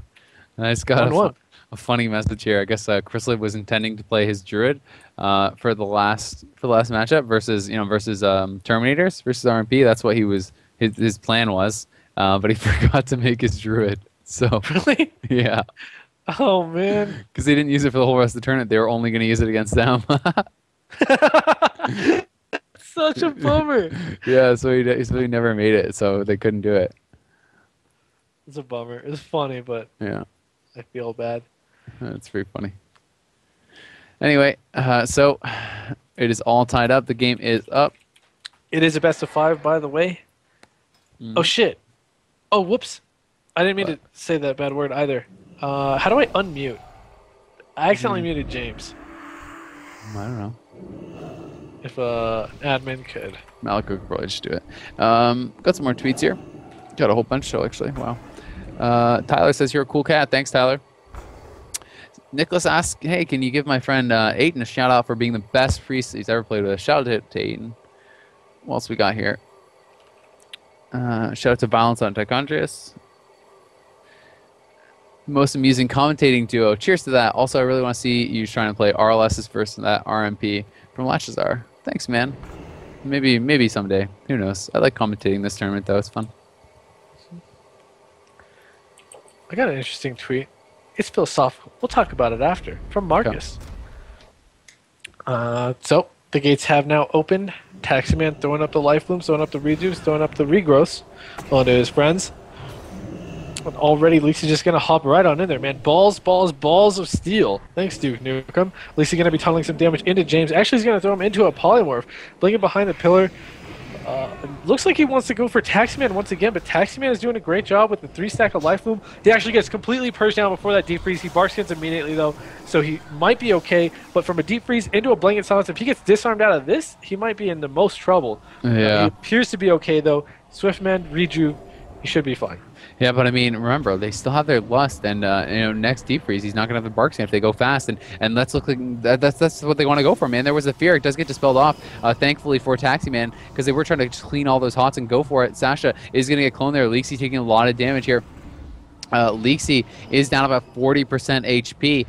Nice. Got 1-1. a funny message here. I guess Chrysalid was intending to play his Druid for the last matchup versus Terminators versus RMP. That's what his plan was, but he forgot to make his Druid. So Really? yeah, Oh, man. because they didn't use it for the whole rest of the tournament. They were only going to use it against them. Such a bummer. Yeah, so he never made it, so they couldn't do it. It's a bummer. It's funny, but Yeah, I feel bad. that's pretty funny. Anyway, so it is all tied up. The game is up. It is a best of 5, by the way. Oh, shit. Oh, whoops. I didn't mean to say that bad word either. How do I unmute? I accidentally muted James. I don't know. If admin could. Malico could probably just do it. Got some more tweets here. Got a whole bunch, so actually, wow. Tyler says, you're a cool cat. Thanks, Tyler. Nicholas asks, hey, can you give my friend Aiden a shout out for being the best priest he's ever played with? Shout out to Aiden. What else we got here? Shout out to Violence on Tichondrius. Most amusing commentating duo. Cheers to that. Also, I really want to see you trying to play RLS's versus that RMP from Lachazar. Thanks, man. Maybe someday. Who knows? I like commentating this tournament, though. It's fun. I got an interesting tweet. It's philosophical. We'll talk about it after. From Marcus. So, the gates have now opened. Taximan throwing up the life blooms, throwing up the rejuves, throwing up the regrowths onto his friends. And already, Leeksy just going to hop right on in there, man. Balls of steel. Thanks, Duke Nukem. Leeksy going to be tunneling some damage into James. Actually, he's going to throw him into a polymorph. Blinking behind the pillar. Looks like he wants to go for Taximan once again, but Taximan is doing a great job with the 3-stack of life bloom. He actually gets completely purged down before that deep freeze. He bark skins immediately, though, so he might be okay. But from a deep freeze into a blanket silence, if he gets disarmed out of this, he might be in the most trouble. Yeah. He appears to be okay, though. Swiftman, Reju, he should be fine. Yeah, but I mean, remember, they still have their lust, and next deep freeze, he's not gonna have the bark skin if they go fast, and let's look like that's what they want to go for, man. There was a fear; it does get dispelled off, thankfully for Taximan, because they were trying to clean all those hots and go for it. Sasha is gonna get cloned there. Leeksy taking a lot of damage here. Leeksy is down about 40% HP.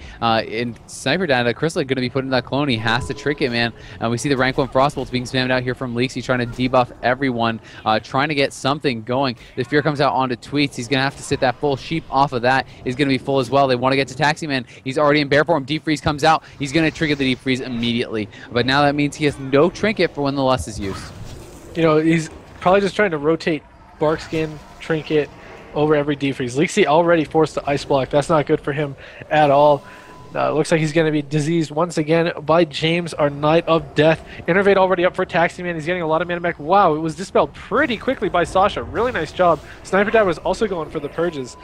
In Sniper Data, Crystal going to be putting that clone. He has to trick it, man. We see the rank 1 Frostbolts being spammed out here from Leeksy, trying to debuff everyone, trying to get something going. The fear comes out onto Tweets. He's going to have to sit that full sheep off of that. Is going to be full as well. They want to get to Taximan. He's already in bear form. Deep Freeze comes out. He's going to trigger the Deep Freeze immediately. But now that means he has no trinket for when the lust is used. You know, he's probably just trying to rotate bark skin, trinket, over every deep freeze. Leeksy already forced the ice block. That's not good for him at all. Looks like he's going to be diseased once again by James, our Knight of Death. Innervate already up for Taximan. He's getting a lot of mana back. Wow, it was dispelled pretty quickly by Sasha. Really nice job. Sniper Dad was also going for the purges.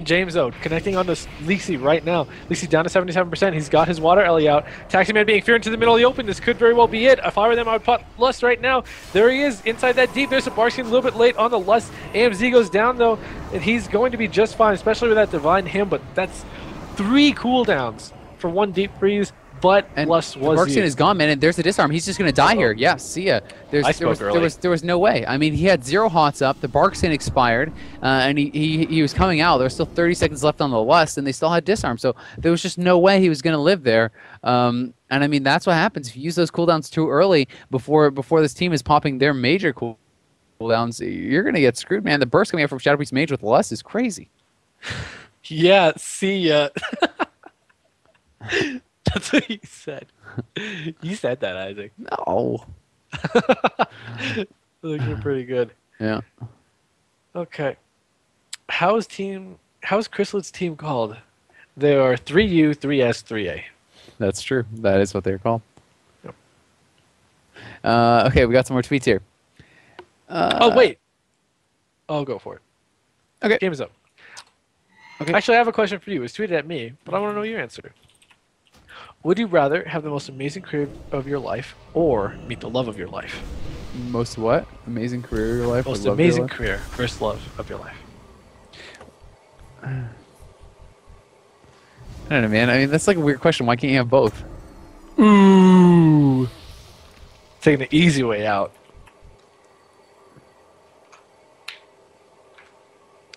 James, though, connecting on this Leeksy right now. Leeksy down to 77%. He's got his Water Ellie out. Taximan being feared into the middle of the open. This could very well be it. If I were them, I would put Lust right now. There he is inside that deep. There's a Barkskin a little bit late on the Lust. AMZ goes down, though, and he's going to be just fine, especially with that Divine Hymn, but that's 3 cooldowns for 1 deep freeze. But Lust was Barkskin is gone, man, and there's the disarm. He's just going to die here. Yeah, see ya. There was no way. I mean, he had 0 hots up. The Barkskin expired, and he was coming out. There was still 30 seconds left on the Lust, and they still had disarm. So there was just no way he was going to live there. And I mean, that's what happens if you use those cooldowns too early before this team is popping their major cooldowns. You're going to get screwed, man. The burst coming out from Shadow Priest Mage with the Lust is crazy. Yeah, see ya. That's what you said. You said that, Isaac. No. Looking pretty good. Yeah. Okay. How's Chrysalit's team called? They are 3U, 3S, 3A. That's true. That is what they're called. Yep. Okay, we got some more tweets here. Oh, wait. I'll go for it. Okay. Game is up. Okay. Actually, I have a question for you. It was tweeted at me, but I want to know your answer. Would you rather have the most amazing career of your life or meet the love of your life? Most what? Amazing career of your life? Most amazing career versus love of your life. I don't know, man. I mean, that's like a weird question. Why can't you have both? Ooh. Taking the easy way out.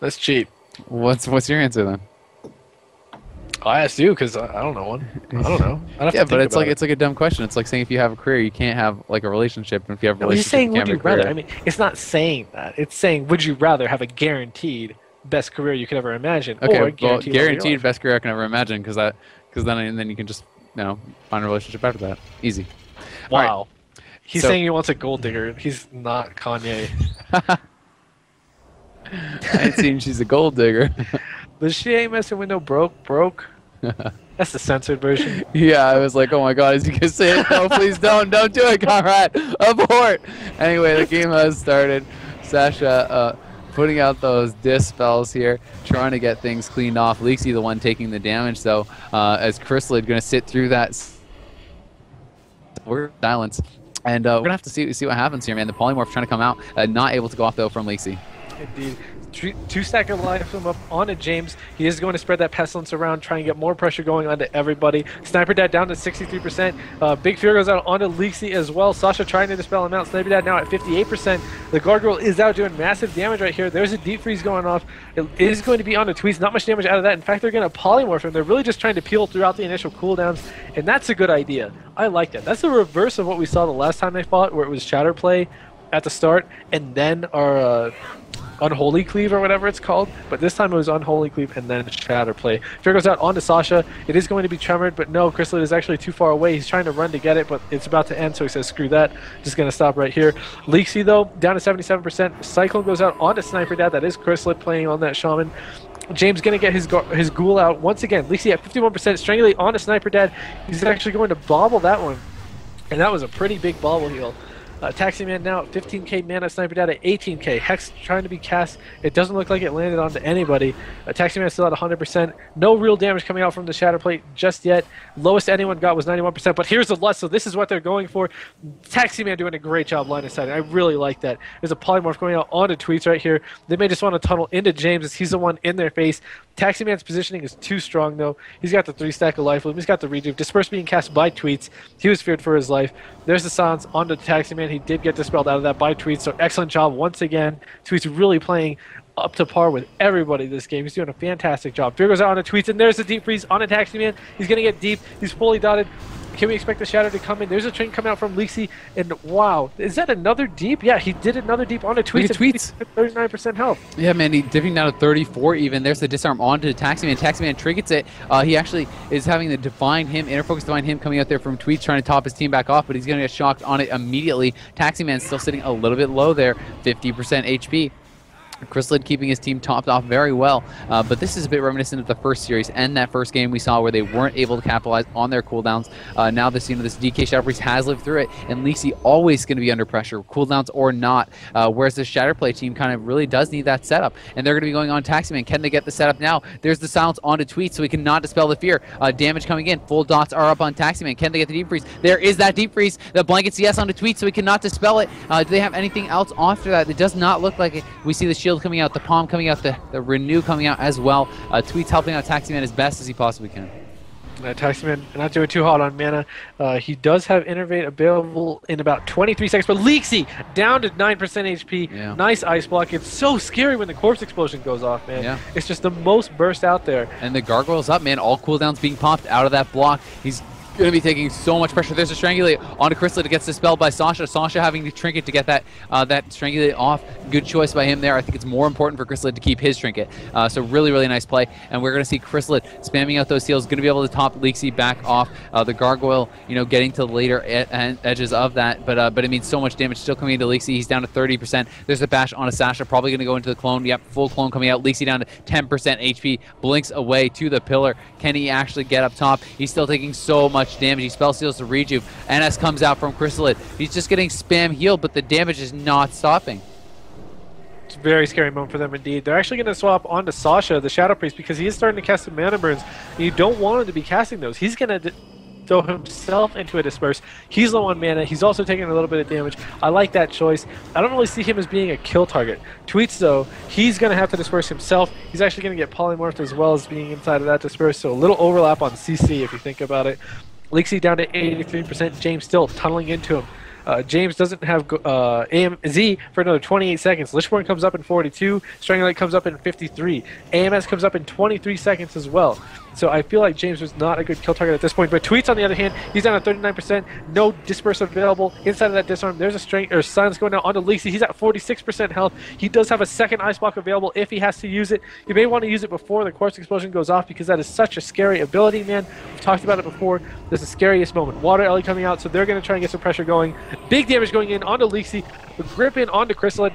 That's cheap. What's your answer then? I asked you because I don't know one. I don't know. Yeah, but it's like a dumb question. It's like saying if you have a career, you can't have like a relationship, and if you have a relationship, he's saying you can't would have you a career. rather? I mean, it's not saying that. It's saying would you rather have a guaranteed best career you could ever imagine, Okay, or well, guaranteed guaranteed best career I can ever imagine, because then you can just find a relationship after that. Easy. Wow. All right. He's saying he wants a gold digger. He's not Kanye. I ain't seen she's a gold digger. But she ain't messing with no broke. That's the censored version. Yeah, I was like, oh my god, is he gonna say it? No, please don't do it, Conrad. Abort. Anyway, the game has started. Sasha putting out those dispels here, trying to get things cleaned off. Leeksy the one taking the damage, though, as Chrysalid gonna sit through that silence. And we're gonna have to see what happens here, man. The polymorph trying to come out, not able to go off though from Leeksy. Indeed. Two stack of life from up onto James. He is going to spread that pestilence around, try and get more pressure going onto everybody. Sniper Dad down to 63%. Big Fear goes out onto Leaksy as well. Sasha trying to dispel him out. Sniper Dad now at 58%. The Gargoyle is out doing massive damage right here. There's a deep freeze going off. It is going to be onto Tweets. Not much damage out of that. In fact, they're going to polymorph him. They're really just trying to peel throughout the initial cooldowns, and that's a good idea. I like that. That's the reverse of what we saw the last time they fought, where it was Shatter Play at the start, and then our Unholy Cleave or whatever it's called. But this time it was Unholy Cleave and then Shatter Play. Fear goes out onto Sasha. It is going to be Tremored, but no, Chrysalid is actually too far away. He's trying to run to get it, but it's about to end, so he says screw that. Just going to stop right here. Leaksy, though, down to 77%. Cyclone goes out onto Sniper Dad. That is Chrysalid playing on that Shaman. James going to get his Ghoul out once again. Leaksy at 51%. Strangulate onto Sniper Dad. He's actually going to bobble that one. And that was a pretty big bobble heal. Taxi Man now at 15k mana, Sniper Dad at 18k. Hex trying to be cast. It doesn't look like it landed onto anybody. Taxi Man still at 100%. No real damage coming out from the Shatter Plate just yet. Lowest anyone got was 91%, but here's the lust, so this is what they're going for. Taxi Man doing a great job line of sight. I really like that. There's a polymorph going out onto Tweets right here. They may just want to tunnel into James as he's the one in their face. Taxi Man's positioning is too strong, though. He's got the 3 stack of life loop. He's got the rejuve. Disperse being cast by Tweets. He was feared for his life. There's the silence onto Taxi Man. He did get dispelled out of that by Tweets, so excellent job once again. Tweets really playing up to par with everybody this game. He's doing a fantastic job. Fear goes out onto Tweets, and there's the deep freeze on a Taxi Man. He's going to get deep. He's fully dotted. Can we expect the Shadow to come in? There's a train coming out from Leaksy, and wow, is that another deep? Yeah, he did another deep onto Tweets. Tweets. 39% health. Yeah, man, he dipping down to 34 even. There's the disarm onto Taxi Man. Taxi Man triggers it. He actually is having the Divine Him, Inner Focus Divine Him coming out there from Tweets, trying to top his team back off, but he's going to get shocked on it immediately. Taxi Man's still sitting a little bit low there, 50% HP. Chrysalid keeping his team topped off very well, but this is a bit reminiscent of the first series and that first game we saw where they weren't able to capitalize on their cooldowns. Now this DK Shadow Priest has lived through it, and Leaksy always going to be under pressure, cooldowns or not, whereas the Shatterplay team kind of really does need that setup, and they're going to be going on Taximan. Can they get the setup now? There's the silence onto Tweet, so he cannot dispel the fear. Damage coming in, full dots are up on Taximan. Can they get the deep freeze? There is that deep freeze. The blanket CS onto Tweet, so he cannot dispel it. Do they have anything else after that? It does not look like it. We see the shield coming out, the palm coming out, the renew coming out as well. Tweet's helping out Taximan as best as he possibly can. Taximan not doing too hot on mana. He does have Innervate available in about 23 seconds, but Leaksy down to 9% HP. Yeah. Nice Ice Block. It's so scary when the Corpse Explosion goes off, man. Yeah. It's just the most burst out there. And the Gargoyle's up, man. All cooldowns being popped out of that block. He's going to be taking so much pressure. There's a Strangulate onto Chrysalid. It gets dispelled by Sasha. Sasha having to Trinket to get that Strangulate off. Good choice by him there. I think it's more important for Chrysalid to keep his Trinket. So really, really nice play. And we're going to see Chrysalid spamming out those heals. Going to be able to top Leaksy back off. The Gargoyle, getting to the later edges of that. But it means so much damage still coming into Leaksy. He's down to 30%. There's a bash on a Sasha. Probably going to go into the clone. Yep, full clone coming out. Leaksy down to 10% HP. Blinks away to the pillar. Can he actually get up top? He's still taking so much damage. He spell seals the rejuve. NS comes out from Chrysalid. He's just getting spam healed, but the damage is not stopping. It's a very scary moment for them indeed. They're actually going to swap onto Sasha, the Shadow Priest, because he is starting to cast some mana burns. And you don't want him to be casting those. He's going to throw himself into a disperse. He's low on mana. He's also taking a little bit of damage. I like that choice. I don't really see him as being a kill target. Tweets, though, he's going to have to disperse himself. He's actually going to get polymorphed as well as being inside of that disperse, so a little overlap on CC if you think about it. Leaksy down to 83%. James still tunneling into him. James doesn't have AMZ for another 28 seconds. Lishborn comes up in 42. Strangulate comes up in 53. AMS comes up in 23 seconds as well. So I feel like James was not a good kill target at this point. But Tweets, on the other hand, he's down at 39%. No disperse available. Inside of that disarm, there's a silence going out onto Leaksy. He's at 46% health. He does have a second Ice Block available if he has to use it. You may want to use it before the Corpse Explosion goes off because that is such a scary ability, man. We've talked about it before. This is the scariest moment. Water Ellie coming out, so they're going to try and get some pressure going. Big damage going in onto Leaksy. Grip in onto Chrysalid.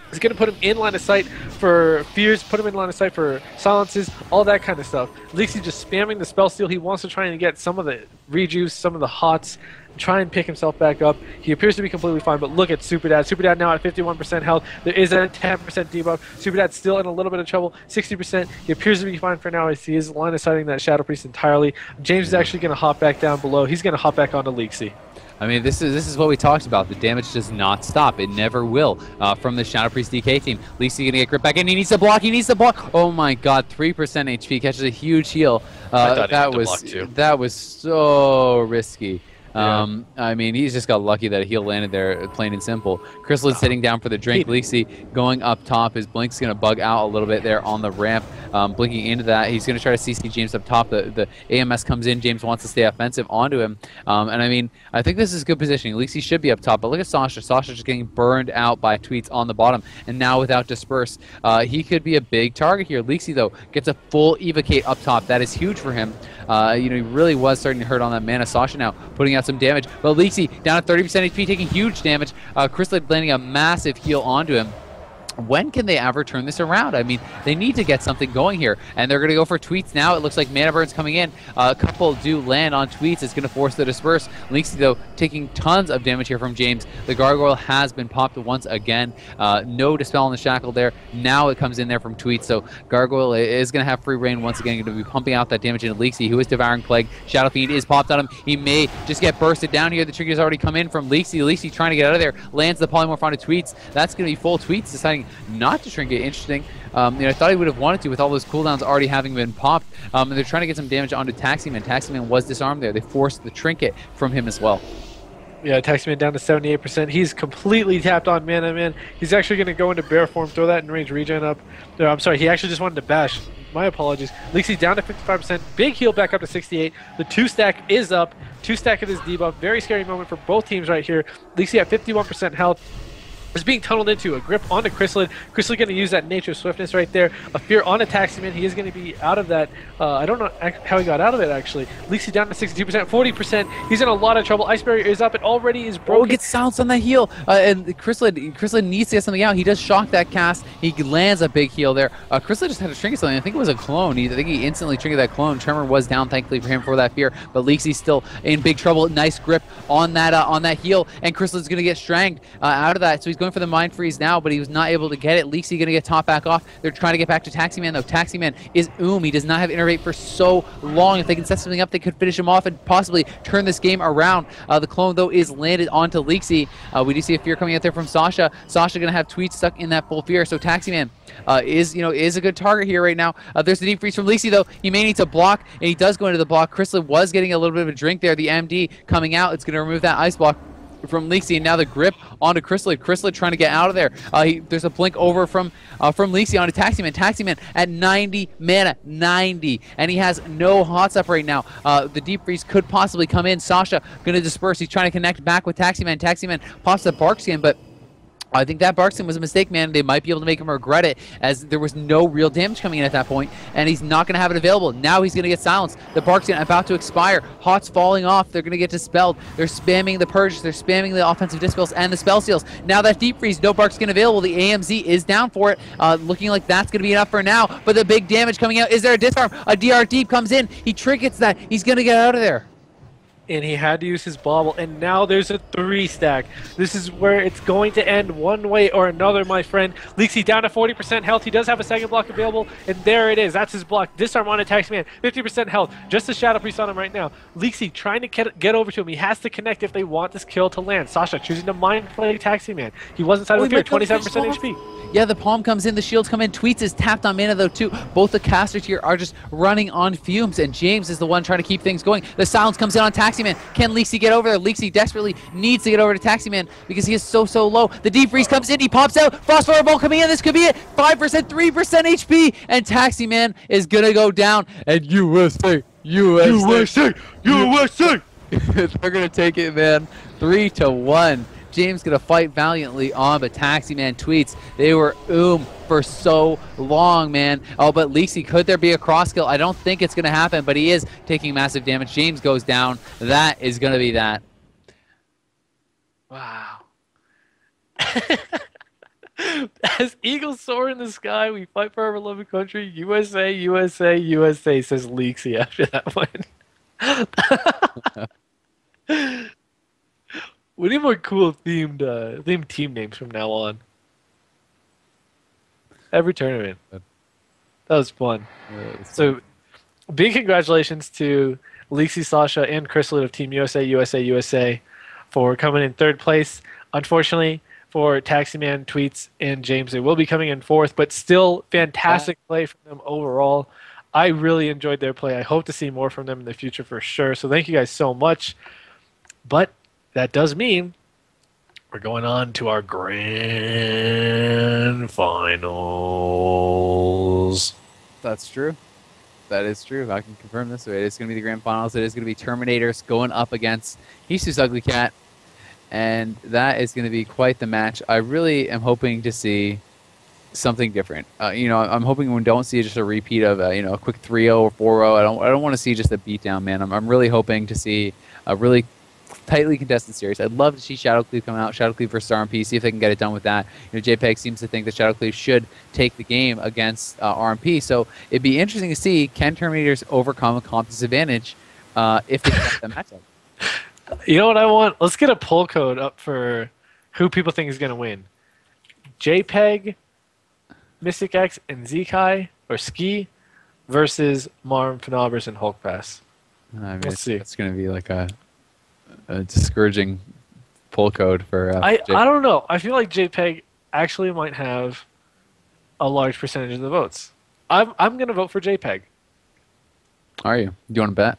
He's going to put him in line of sight for fears, put him in line of sight for silences, all that kind of stuff. Leaksy just spamming the spell steal. He wants to try and get some of the rejuice some of the hots, try and pick himself back up. He appears to be completely fine, but look at Super Dad. Super Dad now at 51% health. There is a 10% debuff. Super Dad's still in a little bit of trouble. 60%. He appears to be fine for now. I see his line of sighting that Shadow Priest entirely. James is actually going to hop back down below. He's going to hop back onto Leaksy. I mean, this is what we talked about. The damage does not stop. It never will from the Shadow Priest DK team. Leaksy going to get gripped back in. He needs to block. He needs to block. Oh my god, 3% HP. Catches a huge heal. That was so risky. Yeah. I mean, he's just got lucky that a heal landed there, plain and simple. Chrysalis sitting down for the drink. Leaksy going up top. His Blink's going to bug out a little bit there on the ramp. Blinking into that. He's going to try to CC James up top. The AMS comes in. James wants to stay offensive onto him. And I mean, I think this is good positioning. Leaksy should be up top. But look at Sasha. Sasha just getting burned out by Tweets on the bottom. And now without Disperse, he could be a big target here. Leaksy, though, gets a full evocate up top. That is huge for him. You know, he really was starting to hurt on that mana. Sasha now putting out some damage. But Leaksy down at 30% HP, taking huge damage. Chrysalid landing a massive heal onto him. When can they ever turn this around? I mean, they need to get something going here. And they're going to go for Tweets now. It looks like Mana Burn's coming in. A couple do land on Tweets. It's going to force the Disperse. Leaksy, though, taking tons of damage here from James. The Gargoyle has been popped once again. No Dispel on the Shackle there. Now it comes in there from Tweets. So Gargoyle is going to have free reign once again. Going to be pumping out that damage into Leaksy, who is Devouring Plague. Shadow Fiend is popped on him. He may just get bursted down here. The trigger has already come in from Leaksy. Leaksy trying to get out of there. Lands the Polymorph onto Tweets. That's going to be full Tweets, deciding not to trinket. Interesting. You know, I thought he would have wanted to with all those cooldowns already having been popped. And they're trying to get some damage onto Taximan. Taximan was disarmed there. They forced the trinket from him as well. Yeah, Taximan down to 78%. He's completely tapped on Mana Man. He's actually going to go into bear form, throw that in range regen up. No, I'm sorry, he actually just wanted to bash. My apologies. Leaksy down to 55%. Big heal back up to 68. The 2-stack is up. 2-stack of his debuff. Very scary moment for both teams right here. Leaksy at 51% health. Is being tunneled into a grip onto Chrysalid. Chrysalid going to use that nature swiftness right there. A fear on a Taximan. He is going to be out of that. I don't know how he got out of it, actually. Leaksy down to 62%, 40%. He's in a lot of trouble. Ice Barrier is up. It already is broken. Oh, gets silenced on that heal. And Chrysalid needs to get something out. He does shock that cast. He lands a big heal there. Chrysalid just had to trinket something. I think it was a clone. I think he instantly trinketed that clone. Tremor was down, thankfully, for him for that fear. But Leaksy's still in big trouble. Nice grip on that heal. And Chrysalid's going to get stranged out of that. So he's going for the Mind Freeze now, but he was not able to get it. Leaksy going to get top back off. They're trying to get back to Taximan, though. Taximan is He does not have Innervate for so long. If they can set something up, they could finish him off and possibly turn this game around. The clone, though, is landed onto Leaksy. We do see a fear coming out there from Sasha. Sasha going to have Tweets stuck in that full fear, so Taximan is a good target here right now. There's the Deep Freeze from Leaksy, though. He may need to block, and he does go into the block. Chrysalid was getting a little bit of a drink there. The MD coming out. It's going to remove that ice block from Leaksy, and now the grip onto Chrysalid. Chrysalid trying to get out of there. There's a blink over from Leaksy onto Taximan. Taximan at 90 mana, 90, and he has no hots up right now. The Deep Freeze could possibly come in. Sasha going to disperse. He's trying to connect back with Taximan. Taximan pops the Bark Skin, but I think that Barkskin was a mistake, man. They might be able to make him regret it, as there was no real damage coming in at that point, and he's not going to have it available. Now he's going to get silenced. The Barkskin about to expire. Hots falling off. They're going to get dispelled. They're spamming the Purge. They're spamming the offensive dispels and the spell seals. Now that Deep Freeze, no Barkskin available. The AMZ is down for it. Looking like that's going to be enough for now, but the big damage coming out. Is there a disarm? A DR Deep comes in. He trinkets that. He's going to get out of there. And he had to use his bauble, and now there's a 3-stack. This is where it's going to end one way or another, my friend. Leaksy down to 40% health. He does have a second block available, and there it is. That's his block. Disarm on Taximan, 50% health. Just a Shadow Priest on him right now. Leaksy trying to get over to him. He has to connect if they want this kill to land. Sasha choosing to mind play Taximan. He was inside of the fear, 27% HP. Yeah, the palm comes in, the shields come in. Tweets is tapped on mana, though, too. Both the casters here are just running on fumes, and James is the one trying to keep things going. The silence comes in on Taximan. Can Leaksy get over there? Leaksy desperately needs to get over to Taximan because he is so low. The Deep Freeze comes in, he pops out. Frost Fireball coming in, this could be it. 5%, 3% HP, and Taximan is going to go down. And USA! They're going to take it, man. 3-1. James gonna fight valiantly on, but Taximan Tweets, they were for so long, man. Oh, but Leaksy, could there be a cross kill? I don't think it's gonna happen, but he is taking massive damage. James goes down. That is gonna be that. Wow. As eagles soar in the sky, we fight for our beloved country. USA, USA, USA, says Leaksy after that one. We need more cool themed team names from now on. Every tournament. That was fun. So big congratulations to Lexi, Sasha, and Crystal of Team USA, USA, USA for coming in third place. Unfortunately, for Taximan, Tweets, and James, they will be coming in fourth, but still fantastic play from them overall. I really enjoyed their play. I hope to see more from them in the future for sure. So thank you guys so much. But that does mean we're going on to our grand finals. That's true. That is true. I can confirm this. It is going to be the grand finals. It is going to be Terminators going up against Hisue's Ugly Cat. And that is going to be quite the match. I really am hoping to see something different. I'm hoping we don't see just a repeat of a quick 3-0 or 4-0. I don't want to see just a beatdown, man. I'm really hoping to see a really tightly contested series. I'd love to see Shadowcleave come out, Shadowcleave versus RMP, see if they can get it done with that. JPEG seems to think that Shadowcleave should take the game against RMP, so it'd be interesting to see, can Terminators overcome a comp disadvantage if they get that matchup? You know what I want? Let's get a poll code up for who people think is going to win. JPEG, Mystic X, and Zekai, or Ski, versus Marm, Fnobers, and Hulk Pass. Let's see. It's going to be like a discouraging poll code for. I don't know. I feel like JPEG actually might have a large percentage of the votes. I'm going to vote for JPEG. Are you? Do you want to bet?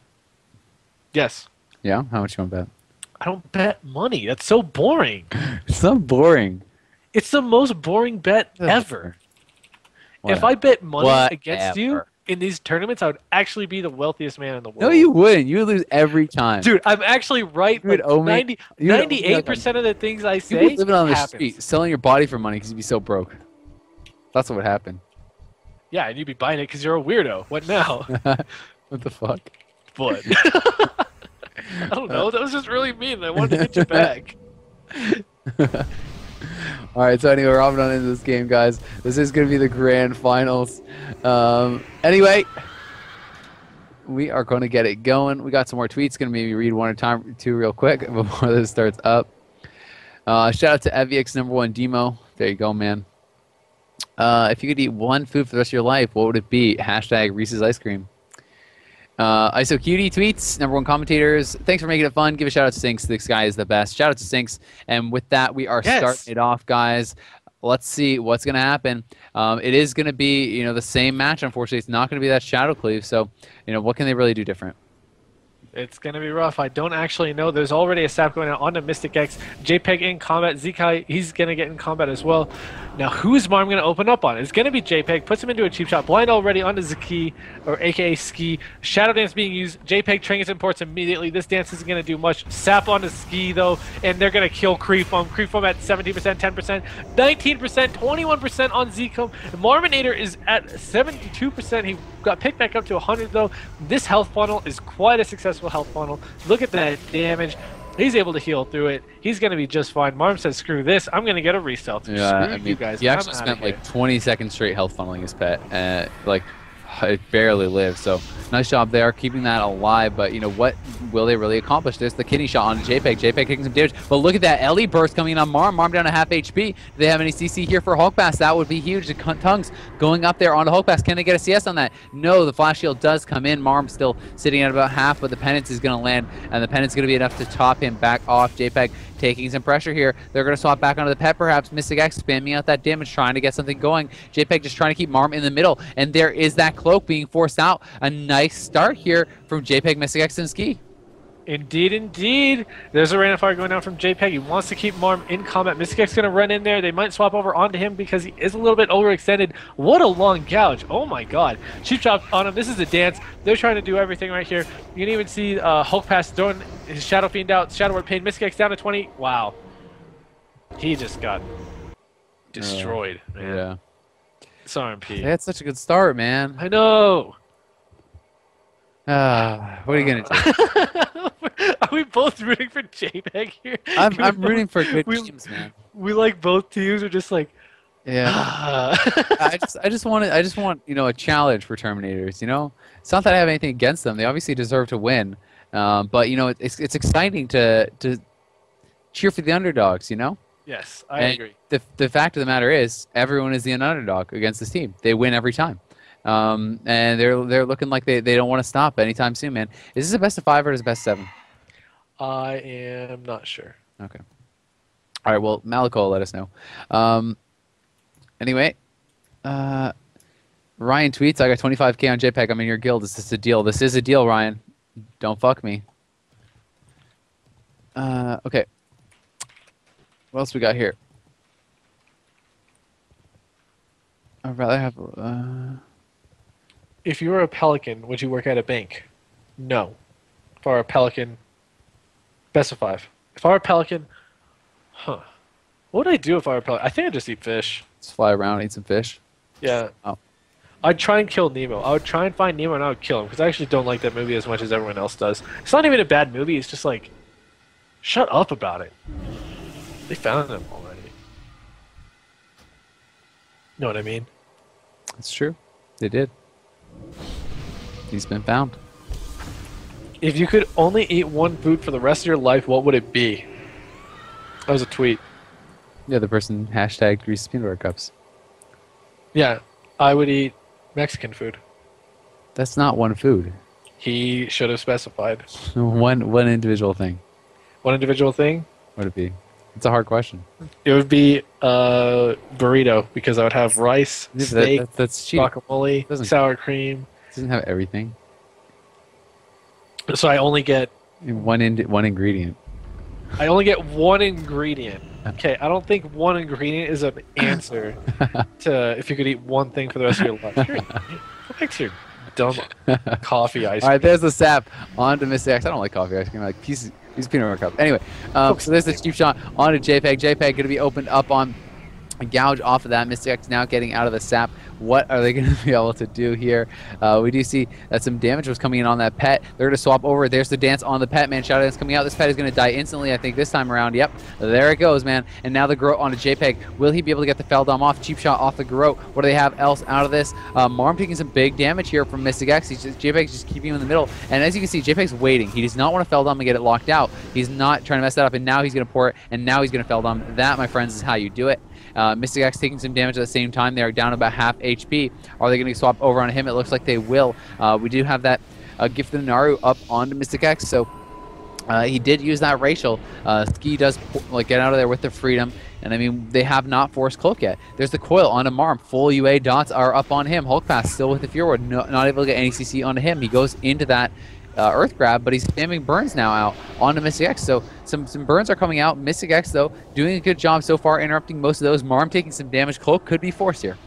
Yes. Yeah? How much you want to bet? I don't bet money. That's so boring. It's so boring. It's the most boring bet ever. If I bet money against you in these tournaments, I would actually be the wealthiest man in the world. No, you wouldn't. You would lose every time. Dude, I'm actually right. Like 98% of the things I say you would live on the street, selling your body for money because you'd be so broke. That's what would happen. Yeah, and you'd be buying it because you're a weirdo. What now? What the fuck? But I don't know. That was just really mean. I wanted to hit you back. All right, so anyway, we're hopping on into this game, guys. This is going to be the grand finals. Anyway, we are going to get it going. We got some more tweets. Going to maybe read one at a time, two real quick before this starts up. Shout out to EVX #1 Demo. There you go, man. If you could eat one food for the rest of your life, what would it be? # Reese's Ice Cream. IsoCutie tweets, #1 commentators. Thanks for making it fun. Give a shout out to Sinks. This guy is the best. Shout out to Sinks. And with that, we are starting it off, guys. Let's see what's going to happen. It is going to be, the same match. Unfortunately, it's not going to be that Shadowcleave. So, what can they really do different? It's going to be rough. I don't actually know. There's already a sap going out onto Mystic X. JPEG in combat. Zekai, he's going to get in combat as well. Now, who's Marm going to open up on? It's going to be JPEG. Puts him into a cheap shot. Blind already onto Zaki, or a.k.a. Ski. Shadow Dance being used. JPEG trinkets and ports immediately. This dance isn't going to do much. Sap onto Ski, though, and they're going to kill Creep Foam. Creep Foam at 17%, 10%, 19%, 21% on Zcom. Marminator is at 72%. He got picked back up to 100, though. This health funnel is quite a successful health funnel. Look at that damage. He's able to heal through it. He's going to be just fine. Marm says, screw this. I'm going to get a re-stealth. Yeah, you guys. He actually spent like 20 seconds straight health funneling his pet. It barely lived. So nice job there, keeping that alive. But what will they really accomplish? There's the kidney shot on JPEG. JPEG taking some damage. But look at that Ellie burst coming in on Marm. Marm down to half HP. Do they have any CC here for Hulk Pass? That would be huge. The Tongues going up there onto Hulk Pass. Can they get a CS on that? No, the flash shield does come in. Marm still sitting at about half, but the penance is going to land, and the penance is going to be enough to top him back off. JPEG taking some pressure here. They're going to swap back onto the pet, perhaps. Mystic X spamming out that damage, trying to get something going. JPEG just trying to keep Marm in the middle, and there is that cloak being forced out. A nice start here from JPEG, Mystic X, and Ski. Indeed, indeed. There's a rain of fire going out from JPEG. He wants to keep Marm in combat. Mystic X going to run in there. They might swap over onto him because he is a little bit overextended. What a long gouge. Oh my god. Cheap chop on him. This is a dance. They're trying to do everything right here. You can even see Hulk Pass throwing his Shadow Fiend out. Shadow Word Pain. Mystic X down to 20. Wow. He just got destroyed, man. Yeah. It's RMP. They had such a good start, man. I know. What are you going to do? Are we both rooting for JPEG here? I'm rooting for good teams, man. We like both teams are just like, yeah. I just want a challenge for Terminators. It's not that I have anything against them. They obviously deserve to win. But you know, it's exciting to cheer for the underdogs. You know. Yes, I And agree. the fact of the matter is, everyone is the underdog against this team. They win every time, and they're looking like they don't want to stop anytime soon, man. Is this a best of 5 or is it best of 7? I am not sure. Okay. All right. Well, Malico will let us know. Anyway, Ryan tweets, "I got 25K on JPEG. I'm in your guild. Is this a deal? This is a deal, Ryan. Don't fuck me." Okay. What else we got here? I'd rather have. If you were a pelican, would you work at a bank? No. If I were a pelican, best of 5. If I were a pelican, huh? What would I do if I were a pelican? I think I'd just eat fish. Let's fly around, eat some fish. Yeah. Oh. I'd try and kill Nemo. I would try and find Nemo and I would kill him because I actually don't like that movie as much as everyone else does. It's not even a bad movie. It's just like, shut up about it. They found him already. Know what I mean? That's true. They did. He's been found. If you could only eat one food for the rest of your life, what would it be? That was a tweet. Yeah, the person hashtagged Reese's peanut butter cups. Yeah, I would eat Mexican food. That's not one food. He should have specified. One individual thing. One individual thing? What would it be? It's a hard question. It would be a burrito because I would have rice, Yeah, steak, that's cheap. guacamole, Doesn't- sour cream. It doesn't have everything. So I only get One ingredient. one ingredient. Okay, I don't think one ingredient is an answer to if you could eat one thing for the rest of your life. Go back to your dumb coffee ice All cream. right, there's the sap. On to Mr. X. I don't like coffee ice cream. I like pieces of peanut butter cup. Anyway, so there's the cheap shot on to JPEG. JPEG going to be opened up on a gouge off of that. Mr. X now getting out of the sap. What are they going to be able to do here? We do see that some damage was coming in on that pet. They're going to swap over. There's the dance on the pet, man. Shadow dance coming out. This pet is going to die instantly, I think, this time around. Yep, there it goes, man. And now the Garrote on a JPEG. Will he be able to get the Feldom off? Cheap shot off the Garrote. What do they have else out of this? Marm taking some big damage here from Mystic X. JPEG's just keeping him in the middle. And as you can see, JPEG's waiting. He does not want to Feldom and get it locked out. He's not trying to mess that up. And now he's going to pour it. And now he's going to Feldom. That, my friends, is how you do it. Mystic X taking some damage at the same time. They're down about half HP. Are they going to swap over on him? It looks like they will. We do have that Gifted Naru up onto Mystic X, so he did use that racial. Ski does get out of there with the freedom, and I mean, they have not forced Cloak yet. There's the coil onto Marm. Full UA dots are up on him. Hulk Pass still with the Fear Ward, not able to get any CC onto him. He goes into that Earth Grab, but he's spamming burns now out onto Mystic X. So some burns are coming out. Mystic X, though, doing a good job so far, interrupting most of those. Marm taking some damage. Cloak could be forced here.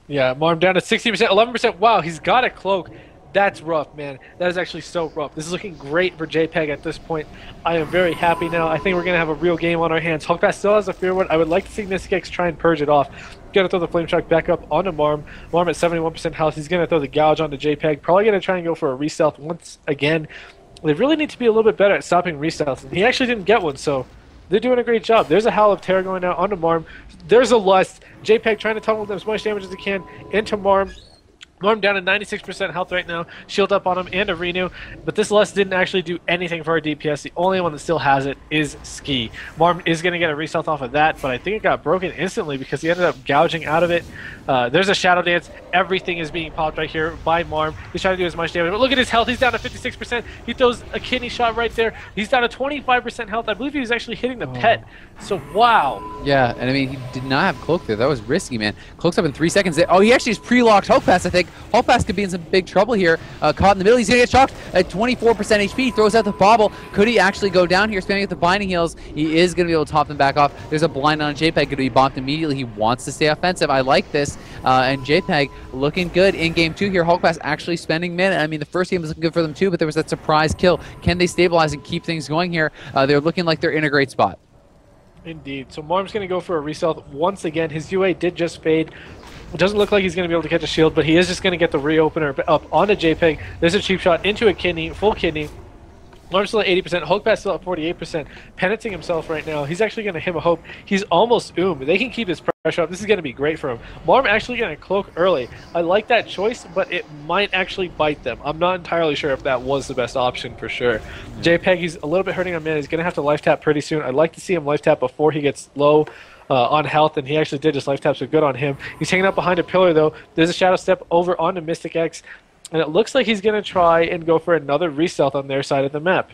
Yeah, Marm down to 60%, 11%. Wow, he's got a cloak. That's rough, man. That is actually so rough. This is looking great for JPEG at this point. I am very happy now. I think we're going to have a real game on our hands. Hulk Pass still has a Fear Ward. I would like to see Mystic X try and purge it off. Going to throw the Flame Shock back up onto Marm. Marm at 71% health. He's going to throw the Gouge onto JPEG. Probably going to try and go for a Re-Stealth once again. They really need to be a little bit better at stopping Re-Stealths. And he actually didn't get one, so they're doing a great job. There's a Howl of Terror going out onto Marm. There's a Lust. JPEG trying to tunnel them as much damage as he can into Marm. Marm down to 96% health right now. Shield up on him and a Renew. But this Lust didn't actually do anything for our DPS. The only one that still has it is Ski. Marm is going to get a Re-Stealth off of that, but I think it got broken instantly because he ended up gouging out of it. There's a Shadow Dance. Everything is being popped right here by Marm. He's trying to do as much damage. But look at his health. He's down to 56%. He throws a kidney shot right there. He's down to 25% health. I believe he was actually hitting the pet. So, wow. Yeah, and I mean, he did not have Cloak there. That was risky, man. Cloak's up in 3 seconds. Oh, he actually just pre-locked Hulk Pass, I think. Hulk Pass could be in some big trouble here. Caught in the middle. He's going to get shocked at 24% HP. Throws out the Bobble. Could he actually go down here, spamming with the Binding Heals? He is going to be able to top them back off. There's a blind on JPEG. Going to be bonked immediately. He wants to stay offensive. I like this. And JPEG looking good in game 2 here. Hulk Pass actually spending mana. I mean, the first game was looking good for them too, but there was that surprise kill. Can they stabilize and keep things going here? They're looking like they're in a great spot. Indeed. So Marm's going to go for a Re-Stealth once again. His UA did just fade. It doesn't look like he's going to be able to catch a shield, but he is just going to get the reopener up onto JPEG. There's a cheap shot into a kidney, full kidney. Marm's still at 80%. Hulkpass still at 48%. Penanting himself right now. He's actually going to him a hope. He's almost They can keep his pressure up. This is going to be great for him. Marm actually going to cloak early. I like that choice, but it might actually bite them. I'm not entirely sure if that was the best option for sure. JPEG, he's a little bit hurting on mana. He's going to have to life tap pretty soon. I'd like to see him life tap before he gets low on health, and he actually did just life tap, so good on him. He's hanging out behind a pillar, though. There's a Shadow Step over onto Mystic X, and it looks like he's going to try and go for another re-stealth on their side of the map.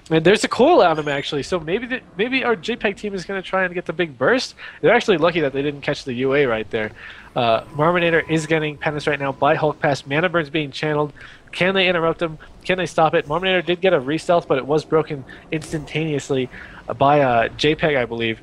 And there's a coil on him, actually, so maybe our JPEG team is going to try and get the big burst. They're actually lucky that they didn't catch the UA right there. Marminator is getting penance right now by Hulk Pass. Mana Burn's being channeled. Can they interrupt him? Can they stop it? Marminator did get a re-stealth, but it was broken instantaneously by JPEG, I believe.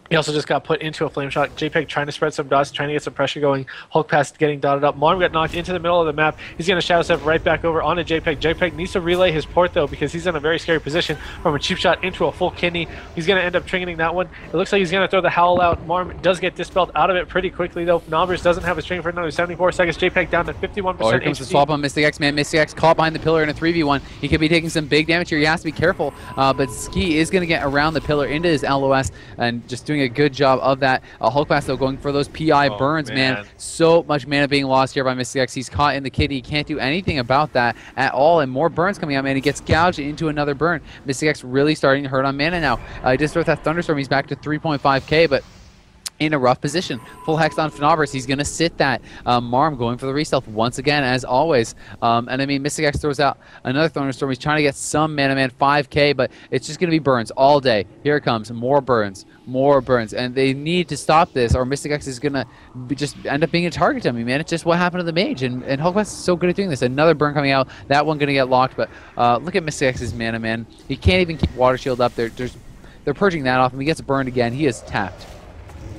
He also just got put into a flame shot. JPEG trying to spread some dots, trying to get some pressure going. Hulk Pass getting dotted up. Marm got knocked into the middle of the map. He's going to Shadow Step right back over onto JPEG. JPEG needs to relay his port, though, because he's in a very scary position from a cheap shot into a full kidney. He's going to end up triggering that one. It looks like he's going to throw the Howl out. Marm does get dispelled out of it pretty quickly, though. Nobbers doesn't have a string for another 74 seconds. JPEG down to 51% Oh, here comes HP. the swap on Mystic X, man. Mystic X caught behind the pillar in a 3v1. He could be taking some big damage here. He has to be careful, but Ski is going to get around the pillar into his LOS and just doing a good job of that. Hulk Pass, though, going for those PI burns, man. So much mana being lost here by Mystic X. He's caught in the kidney. He can't do anything about that at all, and more burns coming out, man. He gets gouged into another burn. Mystic X really starting to hurt on mana now. He just with that Thunderstorm, he's back to 3.5k, but in a rough position. Full Hex on Phenobris. He's going to sit that. Marm going for the re-stealth once again, as always. And I mean, Mystic X throws out another Thunderstorm. He's trying to get some mana, man. 5k, but it's just going to be burns all day. Here it comes. More burns. More burns. And they need to stop this, or Mystic X is going to just end up being a target dummy, man. It's just what happened to the mage. And Hulkbuster is so good at doing this. Another burn coming out. That one going to get locked. But look at Mystic X's mana, man. He can't even keep Water Shield up. They're purging that off him. He gets burned again. He is tapped.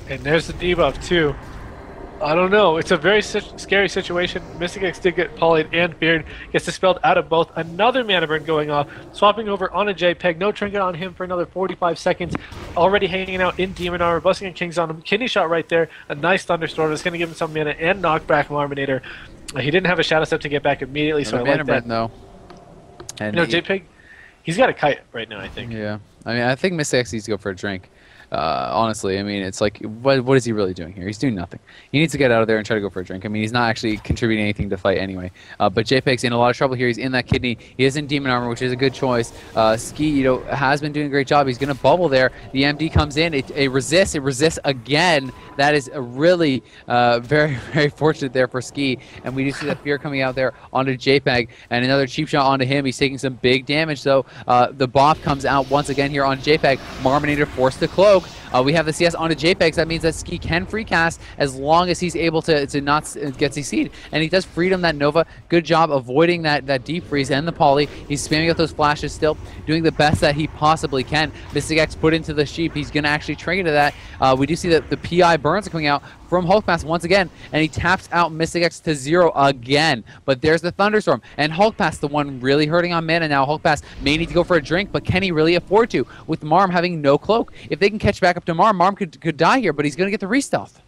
And there's the debuff, too. I don't know. It's a very scary situation. Mystic X did get polyed and feared. Gets dispelled out of both. Another mana burn going off. Swapping over on a JPEG. No trinket on him for another 45 seconds. Already hanging out in Demon Armor. Busting a King's on him. Kidney shot right there. A nice Thunderstorm. That's going to give him some mana and knock back Marminator. He didn't have a Shadow Step to get back immediately, so I like that. Though. And JPEG, he's got a kite right now, I think. Yeah. I mean, I think Mystic X needs to go for a drink. Honestly, I mean, it's like, what is he really doing here? He's doing nothing. He needs to get out of there and try to go for a drink. I mean, he's not actually contributing anything to fight anyway. But JPEG's in a lot of trouble here. He's in that kidney. He is in Demon Armor, which is a good choice. Ski, has been doing a great job. He's going to bubble there. The MD comes in. It resists. It resists again. That is a really very, very fortunate there for Ski. And we do see that fear coming out there onto JPEG. And another cheap shot onto him. He's taking some big damage, though. The buff comes out once again here on JPEG. Marminator forced to cloak. We have the CS onto JPEG, so that means that Ski can free cast as long as he's able to not get CC'd. And he does freedom that Nova. Good job avoiding that deep freeze and the poly. He's spamming out those flashes still, doing the best that he possibly can. Mystic X put into the sheep. He's going to actually trigger to that. We do see that the PI burns are coming out from Hulk Pass once again, and he taps out Mystic X to 0 again. But there's the Thunderstorm, and Hulk Pass, the one really hurting on mana now. Hulk Pass may need to go for a drink, but can he really afford to? With Marm having no cloak. If they can catch back up to Marm, Marm could die here, but he's going to get the re-stealth.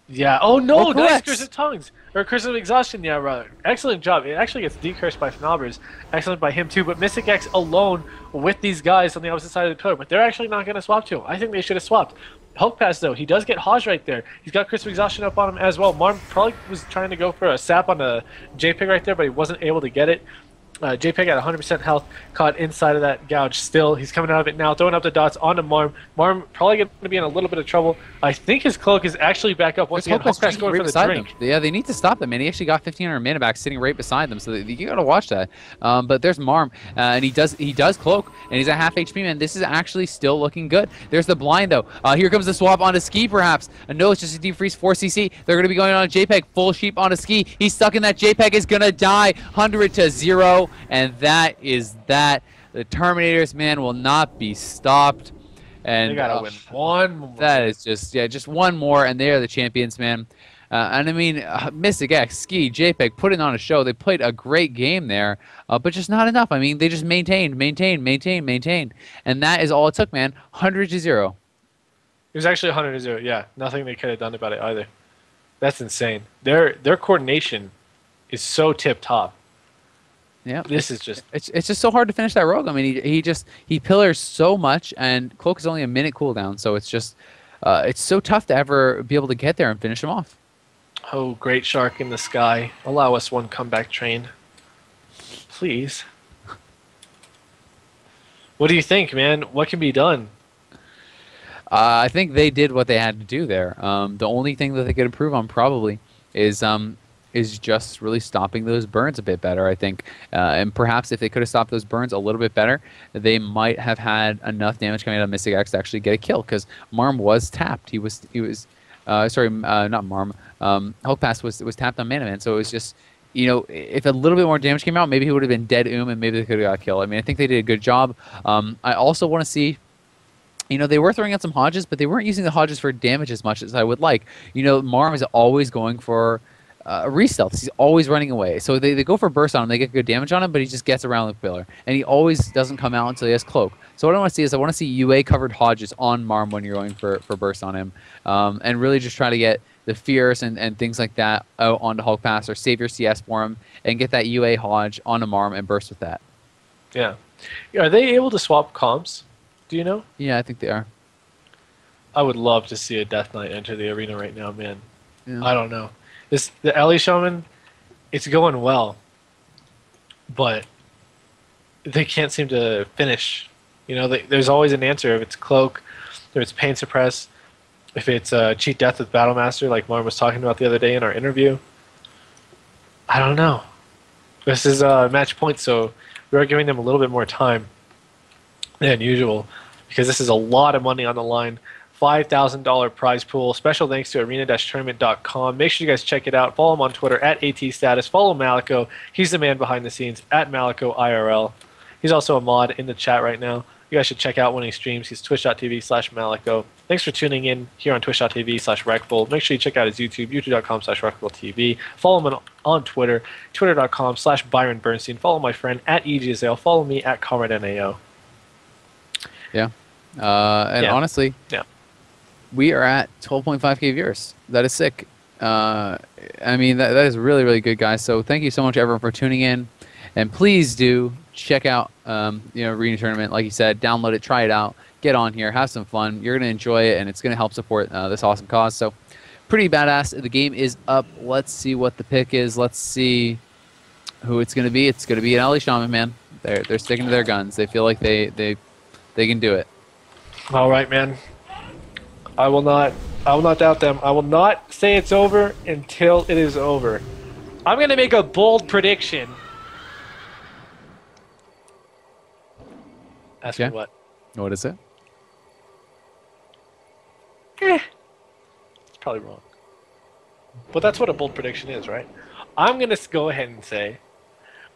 Yeah. Oh, no. Nice Curse of Tongues. Or Curse of Exhaustion, yeah, rather. Excellent job. It actually gets decursed by Fnobbers. Excellent by him, too. But Mystic X alone with these guys on the opposite side of the pillar. But they're actually not going to swap to him. I think they should have swapped. Hulk Pass, though, he does get Hajj right there. He's got Curse of Exhaustion up on him as well. Marm probably was trying to go for a sap on the JPEG right there, but he wasn't able to get it. JPEG at 100% health, caught inside of that gouge still. He's coming out of it now, throwing up the dots onto Marm. Marm probably going to be in a little bit of trouble. I think his cloak is actually back up once again. Hulk Pass going for the drink. Yeah, they need to stop them, man. He actually got 1,500 mana back sitting right beside them, so you got to watch that. But there's Marm, and he does cloak, and he's at half HP, man. This is actually still looking good. There's the blind, though. Here comes the swap onto Ski, perhaps. No, it's just a deep freeze 4cc. They're going to be going on a JPEG. Full sheep onto Ski. He's stuck in that. JPEG is going to die. 100 to 0, and that is that. The Terminators, man, will not be stopped. And they gotta win one more. That is just one more, and they are the champions, man. And I mean, Mystic X, Ski, JPEG putting on a show. They played a great game there, but just not enough. I mean, they just maintained. And that is all it took, man. 100 to 0. It was actually 100 to 0, yeah. Nothing they could have done about it either. That's insane. Their coordination is so tip-top. Yeah, This is just it's just so hard to finish that rogue. I mean, he pillars so much, and cloak is only a minute cooldown, so it's just it's so tough to ever be able to get there and finish him off. oh, great shark in the sky. Allow us one comeback train, please. What do you think, man? What can be done? I think they did what they had to do there. The only thing that they could improve on probably is just really stopping those burns a bit better, I think. And perhaps if they could have stopped those burns a little bit better, they might have had enough damage coming out of Mystic X to actually get a kill, because Marm was tapped. He was sorry, not Marm. Hulk Pass was tapped on Mana Man, so it was just, you know, if a little bit more damage came out, maybe he would have been dead and maybe they could have got killed. I mean, I think they did a good job. I also want to see, you know, they were throwing out some Hodges, but they weren't using the Hodges for damage as much as I would like. You know, Marm is always going for re-stealths. He's always running away. So they go for burst on him, they get good damage on him, but he just gets around the pillar. And he always doesn't come out until he has cloak. So what I want to see is I want to see UA covered Hodges on Marm when you're going for burst on him. And really just try to get the Fierce and things like that out onto Hulk Pass, or save your CS for him and get that UA Hodge onto Marm and burst with that. Yeah. Are they able to swap comps? Do you know? Yeah, I think they are. I would love to see a Death Knight enter the arena right now, man. Yeah. I don't know. The Ellie Shaman, it's going well, but they can't seem to finish. You know, there's always an answer. If it's Cloak, if it's Pain Suppress, if it's Cheat Death with Battlemaster, like Marm was talking about the other day in our interview. I don't know. This is match point, so we are giving them a little bit more time than usual, because this is a lot of money on the line. $5,000 prize pool. Special thanks to arena-tournament.com. Make sure you guys check it out. Follow him on Twitter at ATStatus. Follow Malico. He's the man behind the scenes at Malico IRL. He's also a mod in the chat right now. You guys should check out when he streams. He's twitch.tv/Malico. Thanks for tuning in here on twitch.tv/Reckful. Make sure you check out his YouTube, youtube.com/ReckfulTV. Follow him on Twitter, twitter.com/Byron Bernstein. Follow my friend at Azael. Follow me at ConradNAO. Yeah. And honestly, we are at 12.5K viewers. That is sick. I mean, that is really, really good, guys. So thank you so much, everyone, for tuning in. And please do check out, you know, Arena Tournament. Like you said, download it, try it out, get on here, have some fun. You're going to enjoy it, and it's going to help support this awesome cause. So pretty badass. The game is up. Let's see what the pick is. Let's see who it's going to be. It's going to be an Ellie Shaman, man. They're sticking to their guns. They feel like they can do it. All right, man. I will not doubt them. I will not say it's over until it is over. I'm going to make a bold prediction. Ask me what? What is it? It's probably wrong. But that's what a bold prediction is, right? I'm going to go ahead and say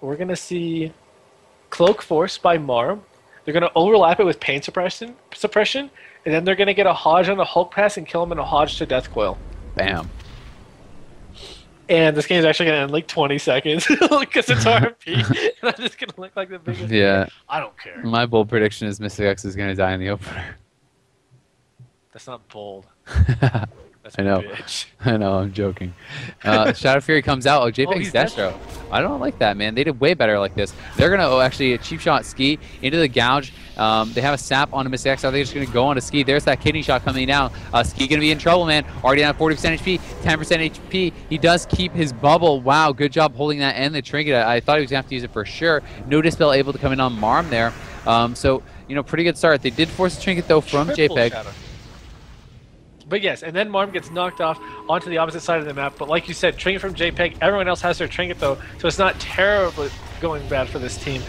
we're going to see Cloak Force by Marm. They're going to overlap it with Pain Suppression, and then they're going to get a Hodge on the Hulk Pass and kill him in a Hodge to Death Coil. Bam. And this game is actually going to end in like 20 seconds because it's RP. And I'm just going to look like the biggest. Yeah. I don't care. My bold prediction is Mystic X is going to die in the opener. That's not bold. That's I know. Bitch. I know, I'm joking. Shadow Fury comes out. Oh, JPEG's Destro. I don't like that, man. They did way better like this. They're going to actually cheap shot Ski into the gouge. They have a sap on a Mystic X. I think they're just going to go on to Ski. There's that kidney shot coming down. Ski going to be in trouble, man. Already down 40% HP, 10% HP. He does keep his bubble. Wow, good job holding that and the trinket. I thought he was going to have to use it for sure. No Dispel able to come in on Marm there. So, you know, pretty good start. They did force a trinket, though, from JPEG. Shadow. But yes, and then Marm gets knocked off onto the opposite side of the map. But like you said, trinket from JPEG. Everyone else has their trinket though, so it's not terribly going bad for this team.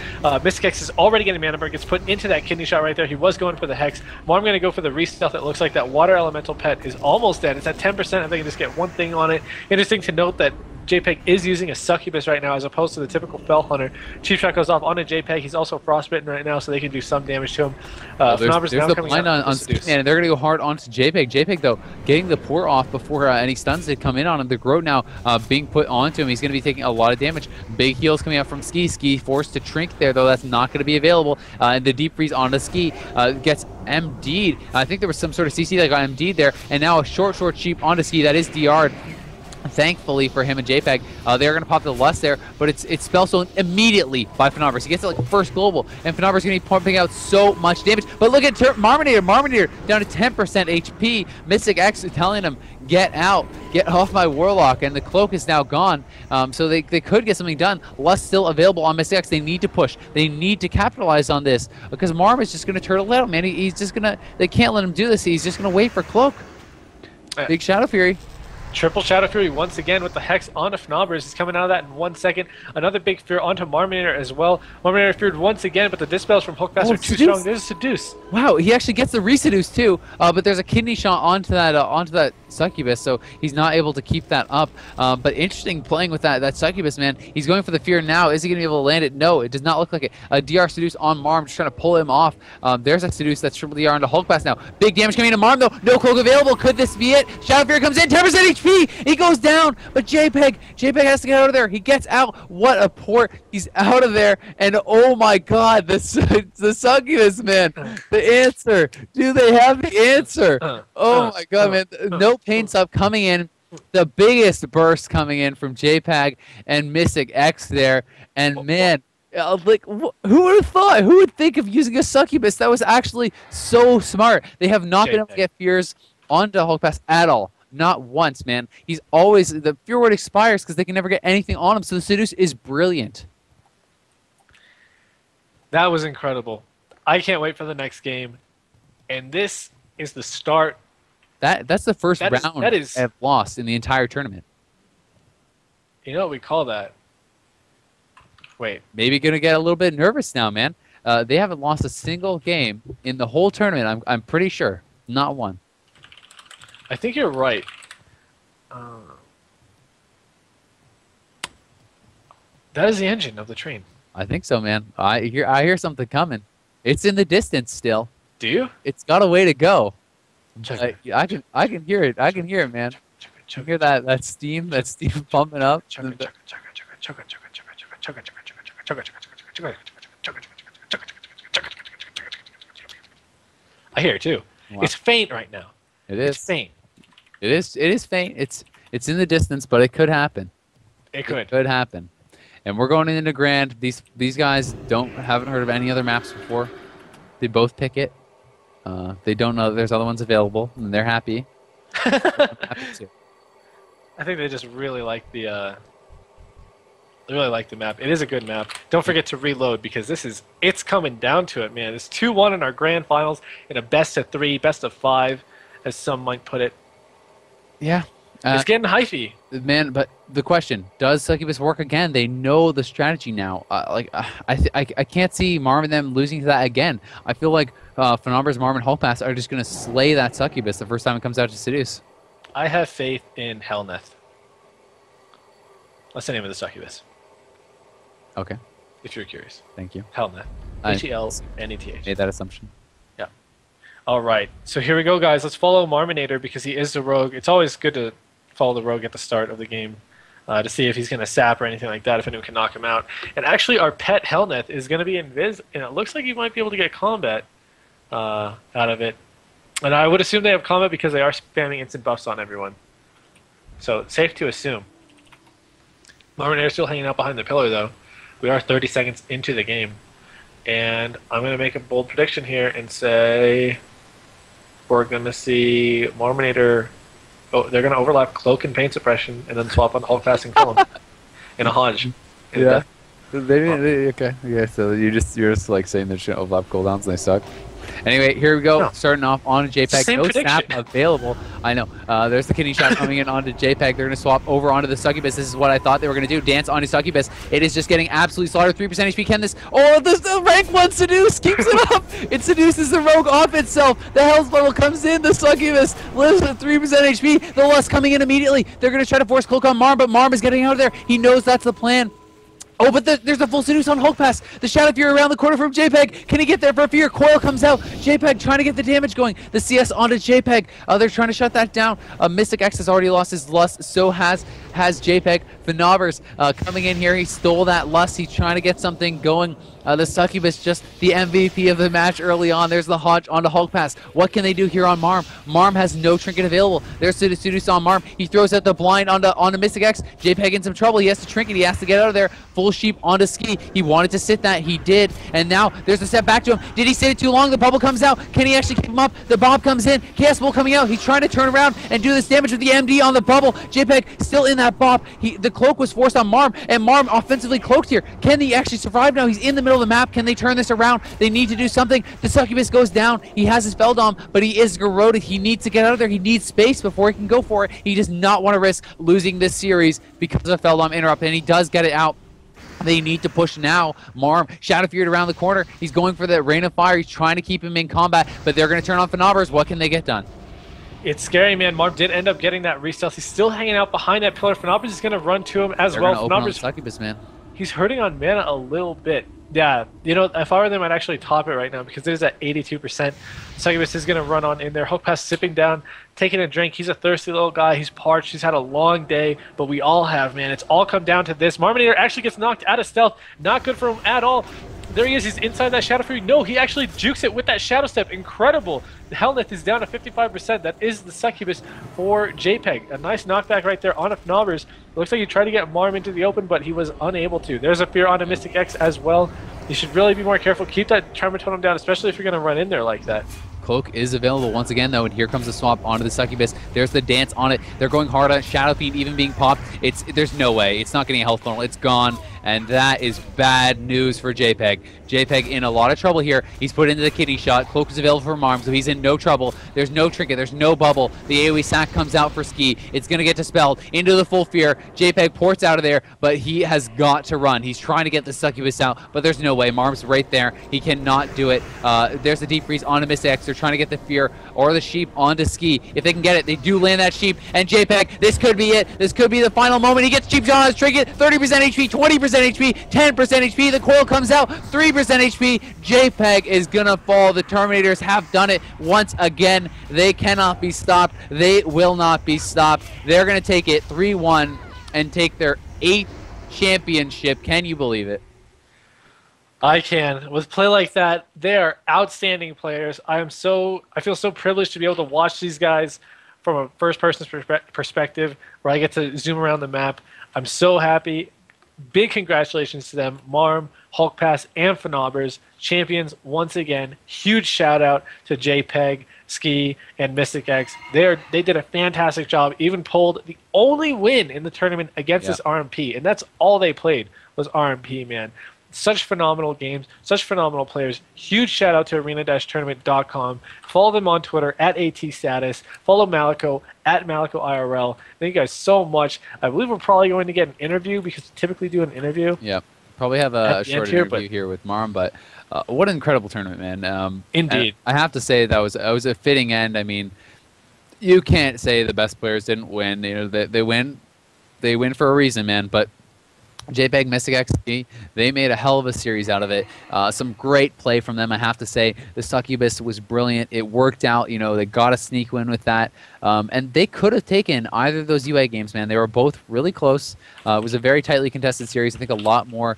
Mystic X is already getting mana burn, gets put into that kidney shot right there. He was going for the Hex. Marm going to go for the re-stealth. It looks like that Water Elemental pet is almost dead. It's at 10%. If they can just get one thing on it. Interesting to note that JPEG is using a Succubus right now as opposed to the typical Fell Hunter. Cheap Shot goes off onto JPEG. He's also frostbitten right now, so they can do some damage to him. There's the blind on Ski, and they're going to go hard onto JPEG. JPEG, though, getting the pour off before any stuns did come in on him. The Groat now being put onto him. He's going to be taking a lot of damage. Big heals coming out from Ski. Ski forced to Trink there, though. That's not going to be available. And the Deep Freeze onto Ski gets MD'd. I think there was some sort of CC that got MD'd there, and now a short cheap onto Ski. That is DR'd. Thankfully for him and JPEG, they're going to pop the Lust there, but it's spell stolen immediately by Fenobris. He gets it like first global, and Fenobris going to be pumping out so much damage. But look at Marminator. Marminator down to 10% HP. Mystic X telling him, get out, get off my Warlock, and the cloak is now gone. So they could get something done. Lust still available on Mystic X. They need to push. They need to capitalize on this because Marm is just going to turtle out, man. He's just going to, they can't let him do this. He's just going to wait for cloak. Big Shadow Fury. Triple Shadow Fury once again with the Hex onto Fenobris. He's coming out of that in 1 second. Another big fear onto Marminator as well. Marminator feared once again, but the Dispels from Hulkbuster are too strong. There's a Seduce. Wow, he actually gets the Reseduce too, but there's a Kidney Shot onto that Succubus, so he's not able to keep that up. But interesting playing with that Succubus, man. He's going for the fear now. Is he going to be able to land it? No, it does not look like it. A DR Seduce on Marm, just trying to pull him off. There's a Seduce that's triple DR onto Hulkbuster now. Big damage coming into Marm though. No cloak available. Could this be it? Shadow Fury comes in, 10% HP. He goes down, but JPEG has to get out of there. He gets out. What a port. He's out of there, and oh my god, the Succubus, man. The answer. Do they have the answer? Oh my god, man. No pain sub coming in. The biggest burst coming in from JPEG and Mystic X there, and man, like, who would have thought? Who would think of using a Succubus? That was actually so smart. They have not been able to get fears onto Hulkbuster at all. Not once, man. He's always, the fear word expires because they can never get anything on him, so the Seduce is brilliant. That was incredible. I can't wait for the next game. And this is the start. That's the first round I've lost in the entire tournament. You know what we call that? Wait. Maybe going to get a little bit nervous now, man. They haven't lost a single game in the whole tournament, I'm pretty sure. Not one. I think you're right. That is the engine of the train. I think so, man. I hear something coming. It's in the distance still. Do you? It's got a way to go. I can hear it. I can hear it, man. I hear that steam pumping up. I hear it too. Wow. It's faint right now. It is. It's faint. It is faint. It's in the distance, but it could happen. It could. It could happen. And we're going into Grand. These guys haven't heard of any other maps before. They both pick it. They don't know that there's other ones available, and they're happy. Happy too. I think they just really like the map. It is a good map. Don't forget to reload because it's coming down to it, man. It's 2-1 in our grand finals in a best of 3, best of 5, as some might put it. Yeah. It's getting hyphy. Man, but the question, does Succubus work again? They know the strategy now. I can't see Marm and them losing to that again. I feel like Fenobris, Marm, and Hulkbuster are just going to slay that Succubus the first time it comes out to Seduce. I have faith in Hellneth. That's the name of the Succubus. Okay. If you're curious. Thank you. Hellneth. H-E-L-N-E-T-H. Made that assumption. Yeah. All right. So here we go, guys. Let's follow Marminator because he is the rogue. It's always good to follow the rogue at the start of the game to see if he's going to sap or anything like that, if anyone can knock him out. And actually, our pet Hellneth is going to be invis, and it looks like he might be able to get combat out of it. And I would assume they have combat because they are spamming instant buffs on everyone. So it's safe to assume. Marminator's still hanging out behind the pillar, though. We are 30 seconds into the game. And I'm going to make a bold prediction here and say we're going to see Marminator. Oh, they're going to overlap Cloak and Pain Suppression and then swap on Hulkbuster and kill him in a Hodge. Yeah. Okay. Yeah, so you're just like saying they're just going to overlap cooldowns and they suck. Anyway, here we go. No. Starting off on JPEG. No snap available. I know. There's the Kidney Shot coming in onto JPEG. They're going to swap over onto the Succubus. This is what I thought they were going to do. Dance onto Succubus. It is just getting absolutely slaughtered. 3% HP. Can this? Oh, the rank 1 Seduce keeps it up. It seduces the rogue off itself. The Hell's Bubble comes in. The Succubus lives with 3% HP. The Lust coming in immediately. They're going to try to force Cloak on Marm, but Marm is getting out of there. He knows that's the plan. Oh, but there's a full seduce on Hulk pass. The Shadow Fury around the corner from JPEG. Can he get there for a fear? Coil comes out. JPEG trying to get the damage going. The CS onto JPEG. They're trying to shut that down. Mystic X has already lost his lust. So has JPEG. Fnobers coming in here. He stole that lust. He's trying to get something going. The Succubus just the MVP of the match early on. There's the Hodge onto Hulk pass. What can they do here on Marm? Marm has no trinket available. There's Sudus on Marm. He throws out the blind onto Mystic X. JPEG in some trouble. He has to trinket. He has to get out of there. Full sheep onto Ski. He wanted to sit that. He did. And now there's a step back to him. Did he sit it too long? The bubble comes out. Can he actually keep him up? The bomb comes in. Chaos Bull coming out. He's trying to turn around and do this damage with the MD on the bubble. JPEG still in that bop. The cloak was forced on Marm, and Marm offensively cloaked here. Can he actually survive now? He's in the middle of the map. Can they turn this around? They need to do something. The Succubus goes down. He has his Feldom, but he is corroded. He needs to get out of there. He needs space before he can go for it. He does not want to risk losing this series because of Feldom interrupt, and he does get it out. They need to push now. Marm, Shadow Fury around the corner. He's going for the Rain of Fire. He's trying to keep him in combat, but they're going to turn on Fnobers. What can they get done? It's scary, man. Marm did end up getting that re-stealth. He's still hanging out behind that pillar. Fnobers is going to run to him as well. Fnobers, Succubus, man. He's hurting on mana a little bit. Yeah, you know, if I were them, I'd actually top it right now because it is at 82%. Succubus is going to run on in there. Hulk pass sipping down, taking a drink. He's a thirsty little guy. He's parched. He's had a long day, but we all have, man. It's all come down to this. Marminator actually gets knocked out of stealth. Not good for him at all. There he is. He's inside that Shadow Fury. No, he actually jukes it with that Shadow Step. Incredible. The Hellnet is down to 55%. That is the Succubus for JPEG. A nice knockback right there on a Fnobers. Looks like he tried to get Marm into the open, but he was unable to. There's a fear on a Mystic X as well. You should really be more careful. Keep that Tremor Totem down, especially if you're going to run in there like that. Cloak is available once again, though, and here comes the swap onto the Succubus. There's the dance on it. They're going hard on Shadow Fiend even being popped. There's no way. It's not getting a health funnel. It's gone, and that is bad news for JPEG. JPEG in a lot of trouble here. He's put into the kidney shot. Cloak is available for Marm, so he's in no trouble. There's no trinket. There's no bubble. The AoE sack comes out for Ski. It's going to get dispelled into the full fear. JPEG ports out of there, but he has got to run. He's trying to get the Succubus out, but there's no way. Marm's right there. He cannot do it. There's the deep freeze onto Mystic X. They're trying to get the fear or the sheep onto Ski. If they can get it, they do land that sheep. And JPEG, this could be it. This could be the final moment. He gets cheap shot on his trinket. 30% HP, 20% HP, 10% HP. The coil comes out. 3% HP. JPEG is gonna fall. The Terminators have done it once again. They cannot be stopped. They will not be stopped. They're gonna take it 3-1 and take their 8th championship. Can you believe it? I can. With play like that, they are outstanding players. I feel so privileged to be able to watch these guys from a first-person perspective where I get to zoom around the map. I'm so happy. Big congratulations to them. Marm, Hulk Pass, and Fnobers, champions once again. Huge shout-out to JPEG, Ski, and Mystic X. They did a fantastic job. Even pulled the only win in the tournament against this RMP, and that's all they played was RMP, man. Such phenomenal games, such phenomenal players. Huge shout out to arena-tournament.com. Follow them on Twitter at ATStatus. Follow Malico at MalicoIRL. Thank you guys so much. I believe we're probably going to get an interview because we typically do an interview. Yeah, probably have a short interview here with Marm, but what an incredible tournament, man. Indeed. I have to say that was a fitting end. I mean, you can't say the best players didn't win. You know, they win for a reason, man, but JPEG, Mystic X, they made a hell of a series out of it. Some great play from them, I have to say. The Succubus was brilliant. It worked out. You know, they got a sneak win with that. And they could have taken either of those UA games, man. They were both really close. It was a very tightly contested series. I think a lot more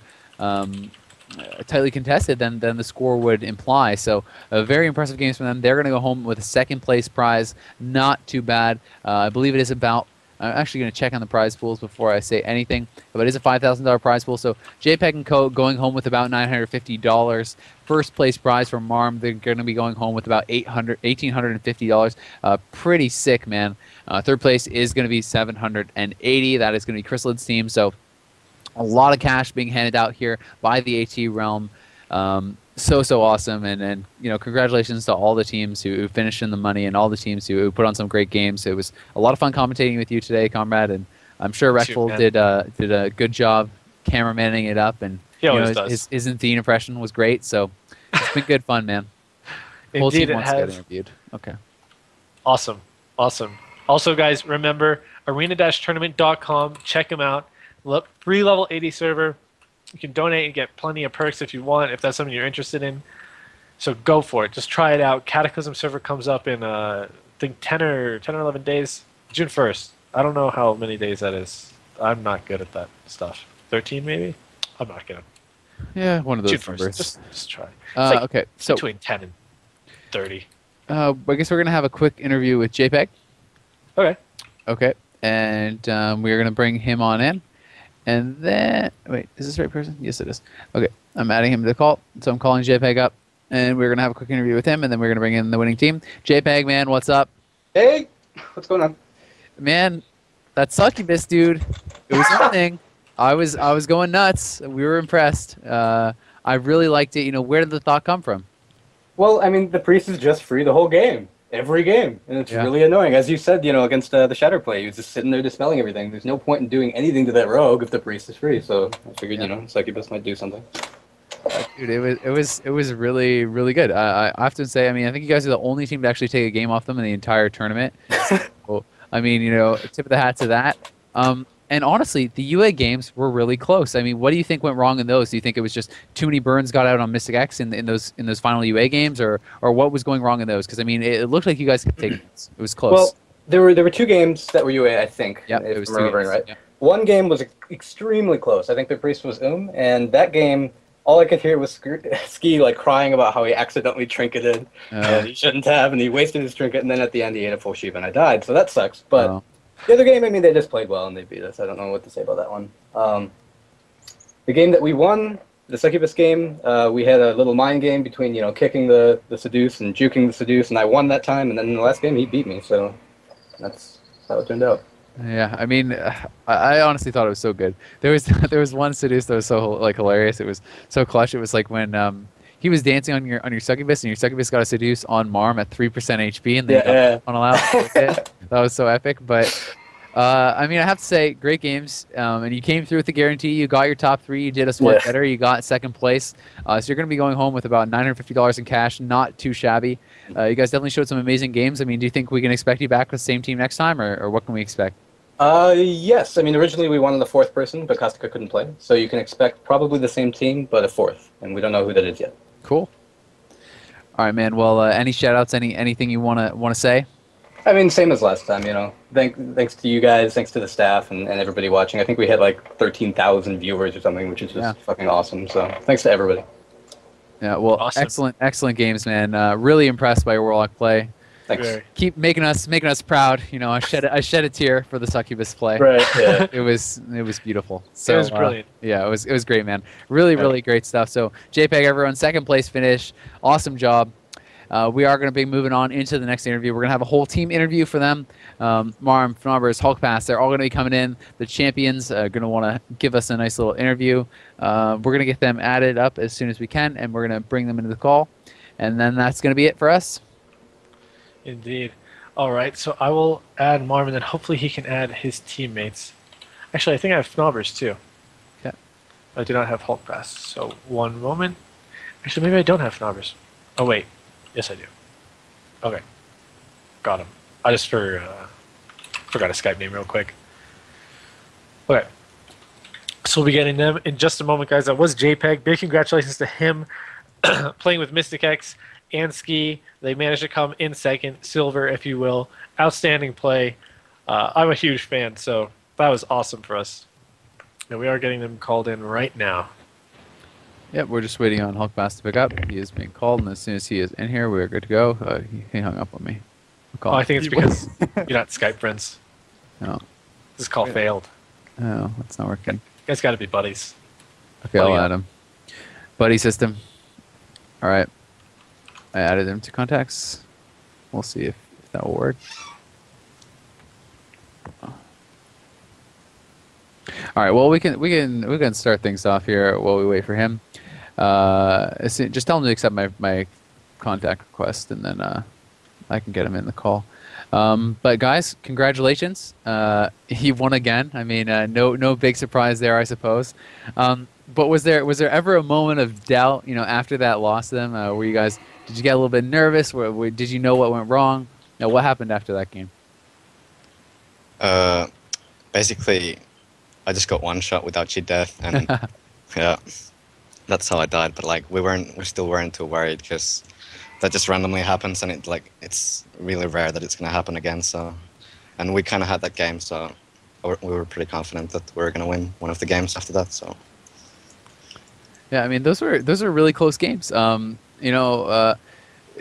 tightly contested than the score would imply. So very impressive games from them. They're going to go home with a second-place prize. Not too bad. I believe it is about... I'm actually going to check on the prize pools before I say anything, but it is a $5,000 prize pool. So JPEG and Co. going home with about $950. First place prize for Marm, they're going to be going home with about $1,850. Pretty sick, man. Third place is going to be $780. That is going to be Chrysalid's team. So a lot of cash being handed out here by the AT realm. So awesome, and you know, congratulations to all the teams who finished in the money and all the teams who put on some great games. It was a lot of fun commentating with you today, comrade, and I'm sure Reckful did a good job cameramanning it up, and he always does. His Theme impression was great, so it's been good fun, man. The whole Indeed, team wants to get interviewed. Okay. Awesome. Also, guys, remember arena-tournament.com. Check them out. Free level 80 server. You can donate and get plenty of perks if you want, if that's something you're interested in. So go for it. Just try it out. Cataclysm server comes up in I think 10 or 11 days. June 1st. I don't know how many days that is. I'm not good at that stuff. 13 maybe? I'm not good. Yeah, one of those June 1st. numbers. Just try. It's like Okay, so between 10 and 30. I guess we're gonna have a quick interview with JPEG. Okay. Okay, and we're gonna bring him on in, and then wait, is this the right person? Yes, it is. Okay, I'm adding him to the call, so I'm calling JPEG up, and we're gonna have a quick interview with him, and then we're gonna bring in the winning team. JPEG, man, what's up? Hey, what's going on? Man, that succubus, dude. It was something. I was going nuts. We were impressed. I really liked it. You know, where did the thought come from? Well, I mean, the priest is just free the whole game, every game, and it's really annoying. As you said, you know, against the shatter play, he was just sitting there dispelling everything. There's no point in doing anything to that rogue if the priest is free. So I figured, you know, Succubus might do something. Dude, it was really, really good. I often say, I mean, I think you guys are the only team to actually take a game off them in the entire tournament. So, I mean, you know, tip of the hat to that. And honestly, the UA games were really close. I mean, what do you think went wrong in those? Do you think it was just too many burns got out on Mystic X in those final UA games, or what was going wrong in those? Because I mean, it looked like you guys could take it. It was close. Well, there were two games that were UA, I think. Yeah, if it was I'm two remembering games. right. Yeah. One game was extremely close. I think the priest was and that game, all I could hear was Ski like crying about how he accidentally trinketed and he shouldn't have, and he wasted his trinket, and then at the end he ate a full sheep and I died. So that sucks. But the other game, I mean, they just played well and they beat us. I don't know what to say about that one. The game that we won, the Succubus game, we had a little mind game between, you know, kicking the seduce and juking the seduce, and I won that time. And then in the last game, he beat me. So that's how it turned out. Yeah, I mean, I honestly thought it was so good. There was one seduce that was so like hilarious. It was so clutch. It was like when he was dancing on your succubus, and your succubus got a seduce on Marm at 3% HP, and then got funnel out. That was so epic. But I mean, I have to say, great games. And you came through with the guarantee. You got your top 3. You did us one better. You got second place. So you're going to be going home with about $950 in cash. Not too shabby. You guys definitely showed some amazing games. I mean, do you think we can expect you back with the same team next time, or what can we expect? Yes. I mean, originally we wanted the 4th person, but Kostka couldn't play. So you can expect probably the same team, but a 4th. And we don't know who that is yet. Cool. All right, man. Well, any shout-outs, anything you want to say? I mean, same as last time, you know. Thanks to you guys, thanks to the staff and everybody watching. I think we had like 13,000 viewers or something, which is just fucking awesome. So thanks to everybody. Yeah, well, awesome. Excellent games, man. Really impressed by your Warlock play. Thanks. Keep making us proud. You know, I shed a tear for the Succubus play. Right. Yeah. it was beautiful. So, it was brilliant. Yeah, it was great, man. Really great stuff. So JPEG, everyone, second place finish. Awesome job. We are going to be moving on into the next interview. We're going to have a whole team interview for them. Marm, Fnobbers, Hulk Pass, they're all going to be coming in. The champions are going to want to give us a nice little interview. We're going to get them added up as soon as we can, and we're going to bring them into the call. And then that's going to be it for us. Indeed. All right, so I will add Marm, and then hopefully he can add his teammates. Actually, I think I have Fnobbers too. Okay. I do not have Hulk Pass, so one moment. Actually, maybe I don't have Fnobbers. Oh, wait. Yes, I do. Okay. Got him. I just forgot a Skype name real quick. Okay. So we'll be getting them in just a moment, guys. That was JPEG. Big congratulations to him playing with Mystic X and Ski. They managed to come in second, silver, if you will. Outstanding play. I'm a huge fan, so that was awesome for us. And we are getting them called in right now. Yep, we're just waiting on Hulk Bass to pick up. He is being called, and as soon as he is in here, we're good to go. He hung up on me. I think it's because you're not Skype friends. No. This call failed. Oh, it's not working. You guys got to be buddies. Okay, I'll add him. Buddy system. All right. I added him to contacts. We'll see if that will work. All right. Well, we can start things off here while we wait for him. Just tell him to accept my contact request, and then I can get him in the call. But guys, congratulations! He won again. I mean, no big surprise there, I suppose. But was there ever a moment of doubt, you know, after that loss to them? Where you guys did you get a little bit nervous? Did you know what went wrong? Now, what happened after that game? Basically, I just got one shot without cheat death, and Yeah, that's how I died. But like we still weren't too worried because that just randomly happens, and it's really rare that it's gonna happen again. So, and we kind of had that game, so we were pretty confident that we were gonna win one of the games after that. So. Yeah, I mean those are really close games. You know,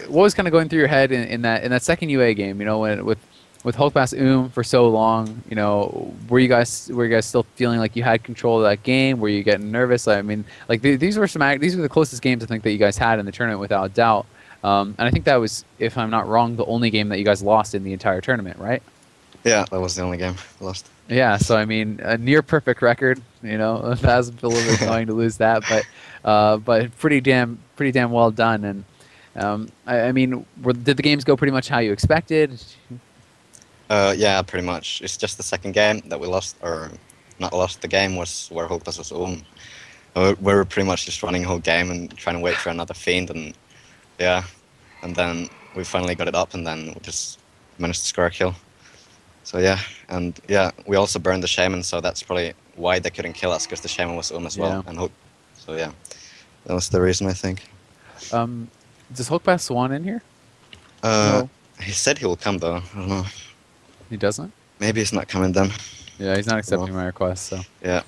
what was kind of going through your head in that second UA game? You know, when with Hulk Pass for so long, you know, were you guys still feeling like you had control of that game? Were you getting nervous? I mean, like these were the closest games I think that you guys had in the tournament without a doubt. And I think that was, if I'm not wrong, the only game that you guys lost in the entire tournament, right? Yeah, that was the only game we lost. Yeah, so I mean, a near perfect record. You know, that was a little bit annoying to lose that, but pretty damn well done. And I mean, did the games go pretty much how you expected? Yeah, pretty much. It's just the second game that we lost, or not lost. The game was where Hopeless was we were pretty much just running the whole game and trying to wait for another fiend, and yeah, and then we finally got it up, and then we just managed to score a kill. So yeah, and yeah, we also burned the Shaman, so that's probably why they couldn't kill us, because the Shaman was as well, and Hope. So yeah, that was the reason, I think. Does Hulk Pass Swan in here? No. He said he will come though. I don't know. He doesn't? Maybe he's not coming then. Yeah, he's not accepting my request, so. Yeah.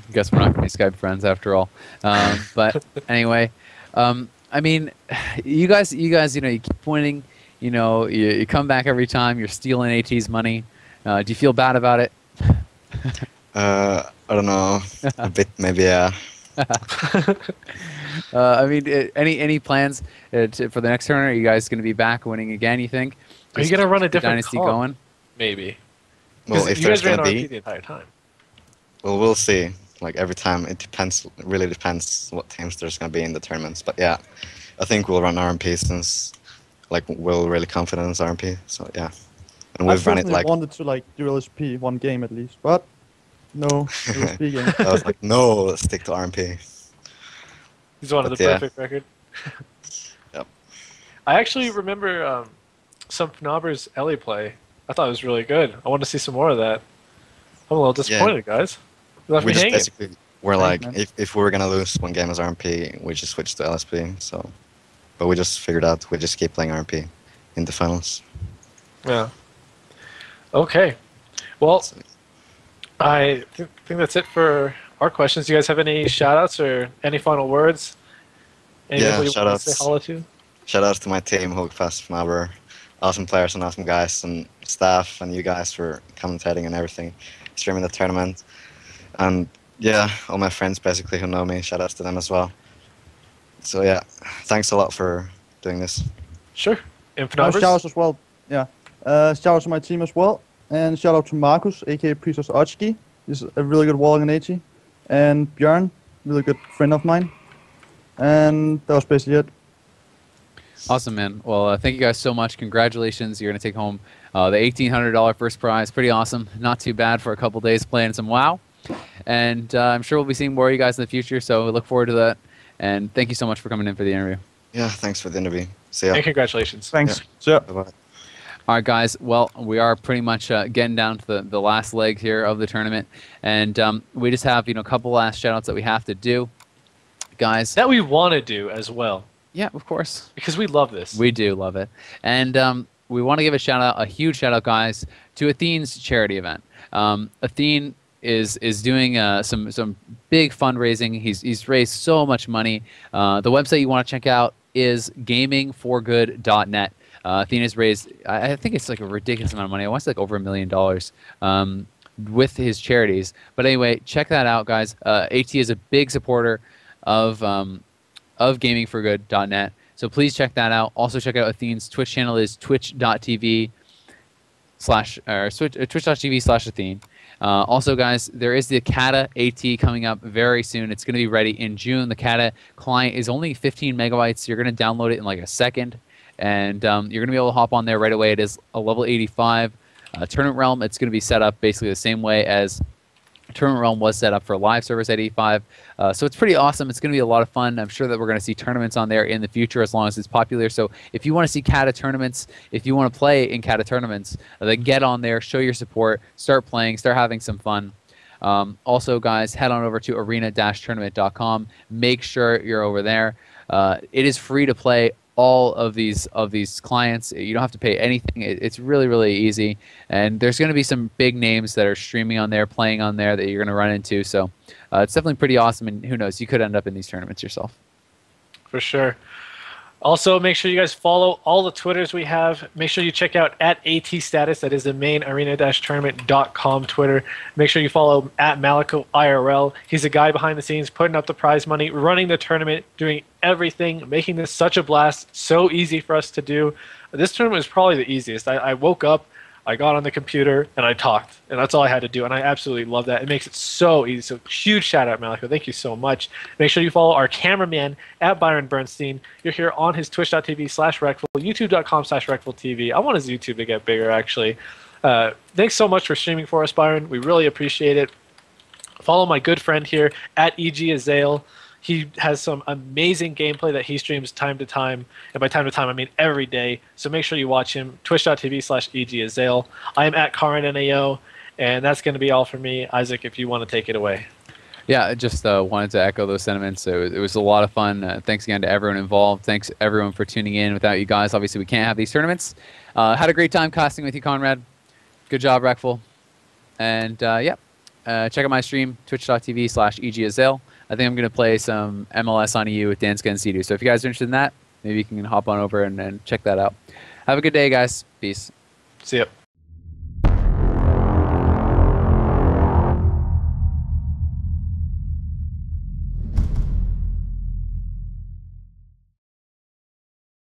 I guess we're not going to be Skype friends after all. But anyway, I mean, you guys, you know, you keep winning. You know, you come back every time. You're stealing AT's money. Do you feel bad about it? I don't know. A bit, maybe, yeah. I mean, any plans for the next tournament? Are you guys going to be back winning again, you think? Are you going to run a different Dynasty comp? going? Maybe. Well, if you there's guys ran gonna RP be, the entire time. well, we'll see. Like every time, it depends. It really depends what teams there's gonna be in the tournaments. But yeah, I think we'll run RMP since, like, we're really confident in RMP. So yeah, and we've run it like. I wanted to like do LSP one game at least, but no LSP game. I was like, no, let's stick to RMP. He's one of the perfect record. Yep. I actually remember some Fnobber's Ellie play. I thought it was really good. I want to see some more of that. I'm a little disappointed, guys. You left We me just hanging. basically were like, if we were gonna lose one game as RMP, we just switched to LSP. So, but we just figured out we just keep playing RMP in the finals. Yeah. Okay. Well, I think that's it for our questions. Do you guys have any shout-outs or any final words? Anybody you want to say hello to? Shout-outs to my team, Hoogfast, Fnabber. Awesome players and awesome guys and staff and you guys for commentating and everything, streaming the tournament. And yeah, all my friends basically who know me, shout-outs to them as well. So yeah, thanks a lot for doing this. Sure. And Fnabbers? Shout-outs as well. Yeah. Shout-out to my team as well. And shout-out to Marcus, aka Priestess Ochki. He's a really good walling in AT. And Björn, really good friend of mine. And that was basically it. Awesome, man. Well, thank you guys so much. Congratulations. You're going to take home the $1,800 first prize. Pretty awesome. Not too bad for a couple days playing some WoW. And I'm sure we'll be seeing more of you guys in the future, so we look forward to that. And thank you so much for coming in for the interview. Yeah, thanks for the interview. See ya. And congratulations. Thanks. Yeah. Bye-bye. All right, guys. Well, we are pretty much getting down to the last leg here of the tournament. And we just have, a couple last shout-outs that we have to do. Guys. That we want to do as well. Yeah, of course. Because we love this. We do love it. And we want to give a huge shout out, guys, to Athene's charity event. Athene is doing some big fundraising. He's raised so much money. The website you want to check out is gamingforgood.net. Athene has raised, I think it's like a ridiculous amount of money. I want to say like over $1 million with his charities. But anyway, check that out, guys. AT is a big supporter of gamingforgood.net. So please check that out. Also check out Athene's Twitch channel is twitch.tv/Athene. Also, guys, there is the Kata AT coming up very soon. It's going to be ready in June. The Kata client is only 15 megabytes. You're going to download it in like a second, and you're going to be able to hop on there right away. It is a level 85 Tournament Realm. It's going to be set up basically the same way as Tournament Realm was set up for live service at 85. So it's pretty awesome. It's going to be a lot of fun. I'm sure that we're going to see tournaments on there in the future as long as it's popular. So if you want to see Kata tournaments, if you want to play in Kata tournaments, then get on there, show your support, start playing, start having some fun. Also, guys, head on over to arena-tournament.com. Make sure you're over there. It is free to play all of these clients. You don't have to pay anything. It's really, really easy. And there's going to be some big names that are streaming on there, playing on there that you're going to run into. So it's definitely pretty awesome. And who knows, you could end up in these tournaments yourself. For sure. Also, make sure you guys follow all the Twitters we have. Make sure you check out @ATStatus. That is the main arena-tournament.com Twitter. Make sure you follow @Malico IRL. He's the guy behind the scenes, putting up the prize money, running the tournament, doing everything, making this such a blast, so easy for us to do. This tournament was probably the easiest. I woke up, I got on the computer, and I talked. And that's all I had to do. And I absolutely love that. It makes it so easy. So huge shout out, Malico. Thank you so much. Make sure you follow our cameraman @Byron Bernstein. You're here on his twitch.tv/Reckful, youtube.com/ReckfulTV. I want his YouTube to get bigger, actually. Thanks so much for streaming for us, Byron. We really appreciate it. Follow my good friend here @EG Azael. He has some amazing gameplay that he streams time to time. And by time to time, I mean every day. So make sure you watch him. Twitch.tv/EG Azael. I am @ConradNAO. And that's going to be all for me. Isaac, if you want to take it away. Yeah, I just wanted to echo those sentiments. It was a lot of fun. Thanks again to everyone involved. Thanks everyone for tuning in. Without you guys, obviously we can't have these tournaments. Had a great time casting with you, Conrad. Good job, Reckful. And check out my stream, twitch.tv/EG Azael. I think I'm going to play some MLS on EU with Danska and Sidu. So if you guys are interested in that, maybe you can hop on over and check that out. Have a good day, guys. Peace. See ya.